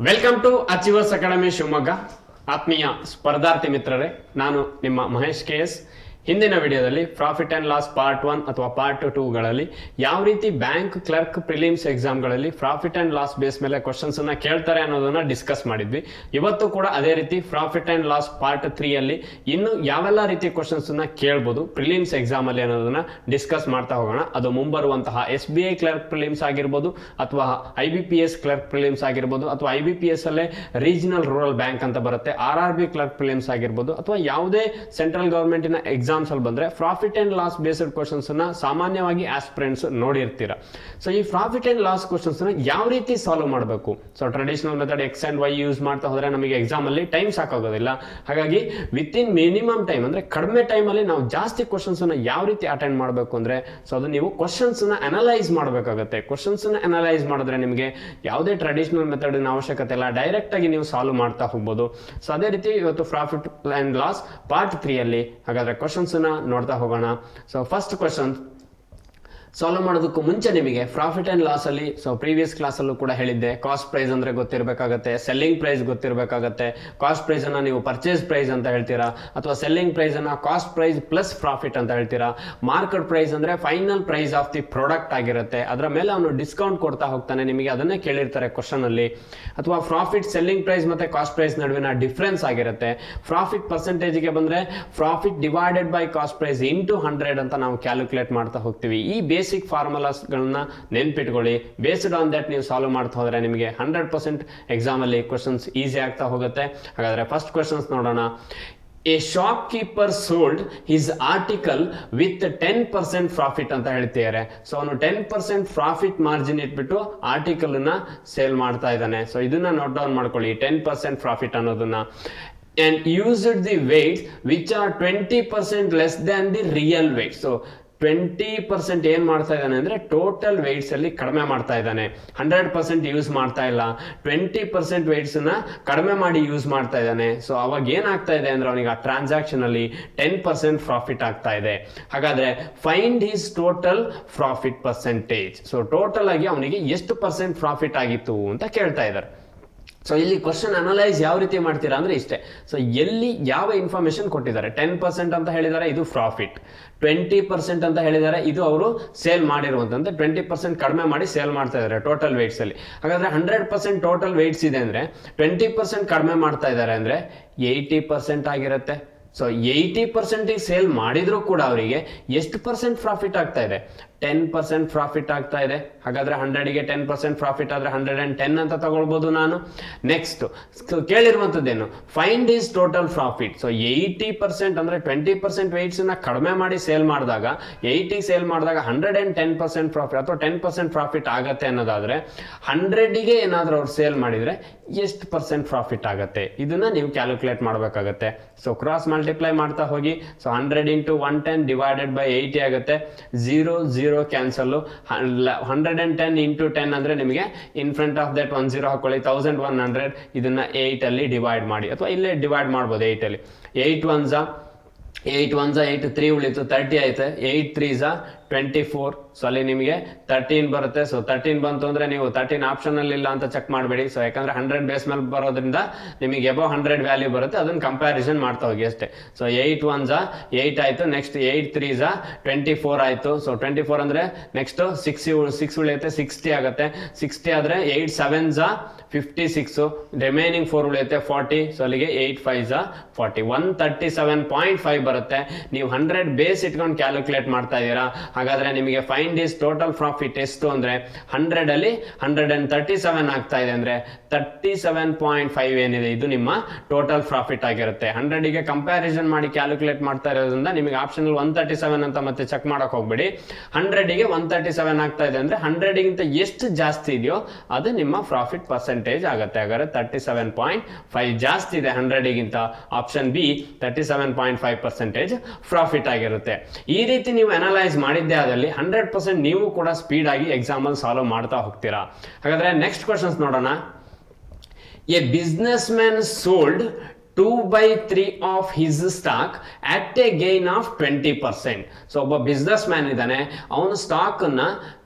Welcome to achievers academy Shivamogga. ಆತ್ಮೀಯ ಸ್ಪರ್ಧಾರ್ಥಿ ಮಿತ್ರರೇ, ನಾನು ನಿಮ್ಮ ಮಹೇಶ್ KS. ಹಿಂದಿನ ವಿಡಿಯೋದಲ್ಲಿ ಪ್ರಾಫಿಟ್ ಅಂಡ್ ಲಾಸ್ ಪಾರ್ಟ್ 1 ಅಥವಾ ಪಾರ್ಟ್ 2ಗಳಲ್ಲಿ ಯಾವ ರೀತಿ ಬ್ಯಾಂಕ್ ಕ್ಲರ್ಕ್ ಪ್ರಿಲಿಮ್ಸ್ ಎಕ್ಸಾಮ್ಗಳಲ್ಲಿ ಪ್ರಾಫಿಟ್ ಅಂಡ್ ಲಾಸ್ ಬೇಸ್ ಮೇಲೆ ಕ್ವಶನ್ಸ್ ಅನ್ನ ಕೇಳ್ತಾರೆ ಅನ್ನೋದನ್ನ ಡಿಸ್ಕಸ್ ಮಾಡಿದ್ವಿ. ಇವತ್ತು ಕೂಡ ಅದೇ ರೀತಿ ಪ್ರಾಫಿಟ್ ಅಂಡ್ ಲಾಸ್ ಪಾರ್ಟ್ 3 ಇನ್ನು ಯಾವೆಲ್ಲ ರೀತಿ ಕ್ವಶನ್ಸ್ ಅನ್ನ ಕೇಳಬಹುದು ಪ್ರಿಲಿಮ್ಸ್ ಎಕ್ಸಾಮ್ ಅಲ್ಲಿ ಅನ್ನೋದನ್ನ ಡಿಸ್ಕಸ್ ಮಾಡ್ತಾ ಹೋಗೋಣ. ಅದು ಮುಂಬರುವಂತಹ SBI ಕ್ಲರ್ಕ್ ಪ್ರಿಲಿಮ್ಸ್ ಆಗಿರ್ಬೋದು, ಅಥವಾ IBPS ಕ್ಲರ್ಕ್ ಪ್ರಿಲಿಮ್ಸ್ ಆಗಿರ್ಬೋದು, ಅಥವಾ IBPS ಅಲ್ಲೇ ರೀಜನಲ್ ರೂರಲ್ ಬ್ಯಾಂಕ್ ಅಂತ ಬರುತ್ತೆ, RRB ಕ್ಲರ್ಕ್ ಪ್ರಿಲಿಮ್ಸ್ ಆಗಿರ್ಬೋದು, ಅಥವಾ ಯಾವುದೇ ಸೆಂಟ್ರಲ್ ಗವರ್ಮೆಂಟಿನ ಎಕ್ಸಾಮ್ಸ್ ಅಲ್ಲಿ ಬಂದ್ರೆ profit and loss based questions ಅನ್ನ ಸಾಮಾನ್ಯವಾಗಿ ಆಸ್ಪಿರೆಂಟ್ಸ್ ನೋಡಿರ್ತೀರಾ. ಸೊ ಈ ಪ್ರಾಫಿಟ್ ಅಂಡ್ ಲಾಸ್ ಕ್ವಶನ್ಸ್ ನ ಯಾವ ರೀತಿ ಸಾಲ್ವ್ ಮಾಡಬೇಕು? So traditional method X and Y use ಮಾಡ್ತಾ ಹೋದ್ರೆ ನಮಗೆ ಎಕ್ಸಾಮ್ ಅಲ್ಲಿ ಟೈಮ್ ಸಾಕಾಗೋದಿಲ್ಲ. ಹಾಗಾಗಿ ವಿತ್ ಇನ್ ಮಿನಿಮಮ್ ಟೈಮ್ ಅಂದ್ರೆ ಕಡಿಮೆ ಟೈಮ್ ಅಲ್ಲಿ ನಾವು ಜಾಸ್ತಿ ಕ್ವಶನ್ಸ್ ಅನ್ನ ಯಾವ ರೀತಿ ಅಟೆಂಡ್ ಮಾಡಬೇಕು ಅಂದ್ರೆ, ಸೊ ಅದು ನೀವು ಕ್ವಶನ್ಸ್ ನ ಅನಲೈಸ್ ಮಾಡಬೇಕಾಗುತ್ತೆ. ಕ್ವಶನ್ಸ್ ನ ಅನಲೈಸ್ ಮಾಡಿದ್ರೆ ನಿಮಗೆ ಯಾವುದೇ ಟ್ರೆಡಿಷನಲ್ ಮೆಥಡ್ ಅವಶ್ಯಕತೆ ಇಲ್ಲ, ಡೈರೆಕ್ಟ್ ಆಗಿ ನೀವು ಸಾಲ್ವ್ ಮಾಡ್ತಾ ಹೋಗ್ಬೋದು. ಸೊ ಅದೇ ರೀತಿ ಇವತ್ತು ಪ್ರಾಫಿಟ್ ಅಂಡ್ ಲಾಸ್ ಪಾರ್ಟ್ 3 ಅಲ್ಲಿ ಹಾಗಾದ್ರೆ ಕ್ವಶನ್ಸ್ ನೋಡ್ತಾ ಹೋಗೋಣ. ಸೊ ಫಸ್ಟ್ ಕ್ವಶನ್ ಸಾಲ್ವ್ ಮಾಡೋದಕ್ಕೂ ಮುಂಚೆ ನಿಮಗೆ ಪ್ರಾಫಿಟ್ ಅಂಡ್ ಲಾಸ್ ಅಲ್ಲಿ, ಸೊ ಪ್ರೀವಿಯಸ್ ಕ್ಲಾಸ್ ಅಲ್ಲೂ ಕೂಡ ಹೇಳಿದ್ದೆ, ಕಾಸ್ಟ್ ಪ್ರೈಸ್ ಅಂದ್ರೆ ಗೊತ್ತಿರಬೇಕಾಗತ್ತೆ, ಸೆಲ್ಲಿಂಗ್ ಪ್ರೈಸ್ ಗೊತ್ತಿರಬೇಕಾಗತ್ತೆ. ಕಾಸ್ಟ್ ಪ್ರೈಸ್ ಅನ್ನ ನೀವು ಪರ್ಚೇಸ್ ಪ್ರೈಸ್ ಅಂತ ಹೇಳ್ತೀರಾ, ಅಥವಾ ಸೆಲ್ಲಿಂಗ್ ಪ್ರೈಸ್ ಅನ್ನ ಕಾಸ್ಟ್ ಪ್ರೈಸ್ ಪ್ಲಸ್ ಪ್ರಾಫಿಟ್ ಅಂತ ಹೇಳ್ತೀರಾ. ಮಾರ್ಕೆಟ್ ಪ್ರೈಸ್ ಅಂದ್ರೆ final price of the product ಆಗಿರುತ್ತೆ, ಅದರ ಮೇಲೆ ಅವನು ಡಿಸ್ಕೌಂಟ್ ಕೊಡ್ತಾ ಹೋಗ್ತಾನೆ, ನಿಮಗೆ ಅದನ್ನೇ ಕೇಳಿರ್ತಾರೆ ಕ್ವಶನ್ ಅಲ್ಲಿ. ಅಥವಾ ಪ್ರಾಫಿಟ್ ಸೆಲ್ಲಿಂಗ್ ಪ್ರೈಸ್ ಮತ್ತೆ ಕಾಸ್ಟ್ ಪ್ರೈಸ್ ನಡುವಿನ ಡಿಫರೆನ್ಸ್ ಆಗಿರುತ್ತೆ. ಪ್ರಾಫಿಟ್ ಪರ್ಸೆಂಟೇಜ್ ಗೆ ಬಂದ್ರೆ profit divided by cost price into 100 ಅಂತ ನಾವು ಕ್ಯಾಲ್ಕುಲೇಟ್ ಮಾಡ್ತಾ ಹೋಗ್ತೀವಿ. ಈ ಬೇಸಿಕ್ ಫಾರ್ಮುಲಾಸ್ ಗಳನ್ನ ನೆನ್ಪಿಟ್ಕೊಳ್ಳಿ. ಬೇಸ್ಡ್ ಆನ್ ದಟ್ ನೀವು ಸಾಲ್ವ್ ಮಾಡ್ತಾ ಹೋದ್ರೆ ನಿಮಗೆ 100% ಎಕ್ಸಾಮ್ ಅಲ್ಲಿ ಕ್ವಶನ್ಸ್ ಈಸಿ ಆಗ್ತಾ ಹೋಗುತ್ತೆ. ಹಾಗಾದ್ರೆ ಫಸ್ಟ್ ಕ್ವಶನ್ಸ್ ನೋಡೋಣ. A shop keeper sold his article with 10% profit ಅಂತ ಹೇಳ್ತಿದ್ದಾರೆ. ಸೊ ಅವನು 10% ಪ್ರಾಫಿಟ್ ಮಾರ್ಜಿನ್ ಇಟ್ಬಿಟ್ಟು ಆರ್ಟಿಕಲ್ ನ ಸೇಲ್ ಮಾಡ್ತಾ ಇದ್ದಾನೆ. ಸೊ ಇದನ್ನ ನೋಟ್ ಡೌನ್ ಮಾಡ್ಕೊಳ್ಳಿ, 10% ಪ್ರಾಫಿಟ್ ಅನ್ನೋದನ್ನ. And used the weights which are 20% less than the real weight. So 20% ಏನ್ ಮಾಡ್ತಾ ಇದ್ದಾನೆ ಅಂದ್ರೆ ಟೋಟಲ್ ವೇಟ್ಸ್ ಅಲ್ಲಿ ಕಡಿಮೆ ಮಾಡ್ತಾ ಇದ್ದಾನೆ. 100% ಯೂಸ್ ಮಾಡ್ತಾ ಇಲ್ಲ, 20% ವೇಟ್ಸ್ ನ ಕಡಿಮೆ ಮಾಡಿ ಯೂಸ್ ಮಾಡ್ತಾ ಇದ್ದಾನೆ. ಸೊ ಅವಾಗ ಏನಾಗ್ತಾ ಇದೆ ಅಂದ್ರೆ ಅವನಿಗೆ ಆ ಟ್ರಾನ್ಸಾಕ್ಷನ್ ಅಲ್ಲಿ 10% ಪ್ರಾಫಿಟ್ ಆಗ್ತಾ ಇದೆ. ಹಾಗಾದ್ರೆ find his total profit percentage. So total ಆಗಿ ಅವನಿಗೆ ಎಷ್ಟು ಪರ್ಸೆಂಟ್ ಪ್ರಾಫಿಟ್ ಆಗಿತ್ತು ಅಂತ ಕೇಳ್ತಾ ಇದ್ದಾರೆ. ಸೊ ಇಲ್ಲಿ ಕ್ವಶನ್ ಅನಲೈಸ್ ಯಾವ ರೀತಿ ಮಾಡ್ತೀರಾ ಅಂದ್ರೆ ಇಷ್ಟೇ. ಸೊ ಎಲ್ಲಿ ಯಾವ ಇನ್ಫಾರ್ಮೇಶನ್ ಕೊಟ್ಟಿದ್ದಾರೆ, 10% ಅಂತ ಹೇಳಿದ್ದಾರೆ, ಇದು ಪ್ರಾಫಿಟ್. 20% ಅಂತ ಹೇಳಿದ್ದಾರೆ, ಇದು ಅವರು ಸೇಲ್ ಮಾಡಿರುವಂತಂದ್ರೆ 20% ಕಡಿಮೆ ಮಾಡಿ ಸೇಲ್ ಮಾಡ್ತಾ ಇದ್ದಾರೆ ಟೋಟಲ್ ವೇಟ್ಸ್ ಅಲ್ಲಿ. ಹಾಗಾದ್ರೆ 100% ಟೋಟಲ್ ವೇಟ್ಸ್ ಇದೆ ಅಂದ್ರೆ 20% ಕಡಿಮೆ ಮಾಡ್ತಾ ಇದ್ದಾರೆ ಅಂದ್ರೆ 80% ಆಗಿರುತ್ತೆ. ಸೊ 80% ಸೇಲ್ ಮಾಡಿದ್ರು ಕೂಡ ಅವರಿಗೆ ಎಷ್ಟು ಪರ್ಸೆಂಟ್ ಪ್ರಾಫಿಟ್ ಆಗ್ತಾ ಇದೆ? 10% ಪ್ರಾಫಿಟ್ ಆಗ್ತಾ ಇದೆ. ಹಾಗಾದ್ರೆ 100ಗೆ 10% ಪ್ರಾಫಿಟ್ ಆದ್ರೆ 110 ಅಂತ ತಗೊಳ್ಬಹುದು ನಾನು. ನೆಕ್ಸ್ಟ್ ಕೇಳಿರುವಂತದ್ದೇನು? Find is total profit. So 80% ಅಂದ್ರೆ 20% ವೇಟ್ಸ್ ನ ಕಡಿಮೆ ಮಾಡಿ ಸೇಲ್ ಮಾಡಿದಾಗ 80 ಸೇಲ್ ಮಾಡಿದಾಗ 110% ಪ್ರಾಫಿಟ್ ಅಥವಾ 10% ಪ್ರಾಫಿಟ್ ಆಗತ್ತೆ ಅನ್ನೋದಾದ್ರೆ 100ಗೆ ಏನಾದ್ರೂ ಅವ್ರು ಸೇಲ್ ಮಾಡಿದ್ರೆ ಎಷ್ಟು ಪರ್ಸೆಂಟ್ ಪ್ರಾಫಿಟ್ ಆಗತ್ತೆ? ಇದನ್ನ ನೀವು ಕ್ಯಾಲ್ಕುಲೇಟ್ ಮಾಡಬೇಕಾಗತ್ತೆ. ಸೊ ಕ್ರಾಸ್ ಮಲ್ಟಿಪ್ಲೈ ಮಾಡ್ತಾ ಹೋಗಿ. ಸೊ 100 into 110 ಡಿವೈಡೆಡ್ ಬೈ 80 ಆಗುತ್ತೆ. 0 ಕ್ಯಾನ್ಸಲ್. 110 into 10 ಅಂದ್ರೆ ನಿಮಗೆ ಇನ್ ಫ್ರಂಟ್ ಆಫ್ ದಟ್ 10 ಹಾಕೊಳ್ಳಿ. 1100 ಇದನ್ನ 8 ಅಲ್ಲಿ ಡಿವೈಡ್ ಮಾಡಿ, ಅಥವಾ ಇಲ್ಲೇ ಡಿವೈಡ್ ಮಾಡ್ಬೋದು 8 ಅಲ್ಲಿ. 8 1s 8 3 ಉಳಿತು, 30 ಆಯ್ತು. 8 3s 24. ಸೊ ಅಲ್ಲಿ ನಿಮಗೆ 13 ಬರುತ್ತೆ. ಸೊ 13 ಬಂತು ಅಂದ್ರೆ ನೀವು 13 ಆಪ್ಷನ್ ಅಲ್ಲಿ ಇಲ್ಲ ಅಂತ ಚೆಕ್ ಮಾಡಬೇಡಿ. ಸೊ ಯಾಕಂದ್ರೆ 100 ಬೇಸ್ ಮೇಲೆ ಬರೋದ್ರಿಂದ ನಿಮಗೆ ಎಬವ್ 100 ವ್ಯಾಲ್ಯೂ ಬರುತ್ತೆ, ಅದನ್ನ ಕಂಪ್ಯಾರಿಸನ್ ಮಾಡ್ತಾ ಹೋಗಿ ಅಷ್ಟೇ. ಸೊ 8 1s 8 ಆಯ್ತು. ನೆಕ್ಸ್ಟ್ 8 3s 24 ಆಯ್ತು. ಸೊ 24 ಅಂದ್ರೆ ನೆಕ್ಸ್ಟ್ 6 ಉಳಿಯುತ್ತೆ, 60 ಆಗುತ್ತೆ. 60 ಆದ್ರೆ 8 7s 56, ರಿಮೈನಿಂಗ್ 4 ಉಳಿಯುತ್ತೆ 40. ಸೊ ಅಲ್ಲಿಗೆ 8 5s 40, 137.5 ಬರುತ್ತೆ. ನೀವು 100 ಬೇಸ್ ಇಟ್ಕೊಂಡು ಕ್ಯಾಲ್ಕುಲೇಟ್ ಮಾಡ್ತಾ ಇದೀರಾ. ಹಾಗಾದ್ರೆ ನಿಮಗೆ ಫೈಂಡ್ ಇಸ್ ಟೋಟಲ್ ಪ್ರಾಫಿಟ್ ಎಷ್ಟು ಅಂದ್ರೆ 100 ಅಲ್ಲಿ 137 ಆಗ್ತಾ ಇದೆ ಅಂದ್ರೆ 37.5 ಏನಿದೆ ಇದು ನಿಮ್ಮ ಟೋಟಲ್ ಪ್ರಾಫಿಟ್ ಆಗಿರುತ್ತೆ. 100ಗೆ ಕಂಪ್ಯಾರಿಸನ್ ಮಾಡಿ ಕ್ಯಾಲ್ಕುಲೇಟ್ ಮಾಡ್ತಾ ಇರೋದ್ರಿಂದ ನಿಮಗೆ ಆಪ್ಷನ್ 137 ಅಂತ ಮತ್ತೆ ಚೆಕ್ ಮಾಡಕ್ ಹೋಗ್ಬೇಡಿ. 100ಗೆ 137 ಆಗ್ತಾ ಇದೆ ಅಂದ್ರೆ 100ಗಿಂತ ಎಷ್ಟು ಜಾಸ್ತಿ ಇದೆಯೋ ಅದು ನಿಮ್ಮ ಪ್ರಾಫಿಟ್ ಪರ್ಸೆಂಟೇಜ್ ಆಗುತ್ತೆ. ಹಾಗಾದ್ರೆ 37.5 ಜಾಸ್ತಿ ಇದೆ 100ಗಿಂತ. ಆಪ್ಷನ್ ಬಿ 37.5% ಪ್ರಾಫಿಟ್ ಆಗಿರುತ್ತೆ. ಈ ರೀತಿ ನೀವು ಅನಲೈಸ್ ಮಾಡಿದ್ದೆ ಆದಲ್ಲಿ 100% ನೀವು ಕೂಡ ಸ್ಪೀಡ್ ಆಗಿ ಎಕ್ಸಾಮ್ ಅಲ್ಲಿ ಸಾಲ್ವ್ ಮಾಡ್ತಾ ಹೋಗ್ತೀರಾ. ಹಾಗಾದ್ರೆ ನೆಕ್ಸ್ಟ್ ಕ್ವಶನ್ಸ್ ನೋಡೋಣ. A business man sold 2/3 of his stock at A gain of 20%. So ಒಬ್ಬ ಬಿಸ್ನೆಸ್ ಮ್ಯಾನ್ ಇದ್ದಾನೆ, ಅವನು ಸ್ಟಾಕ್ ಅನ್ನ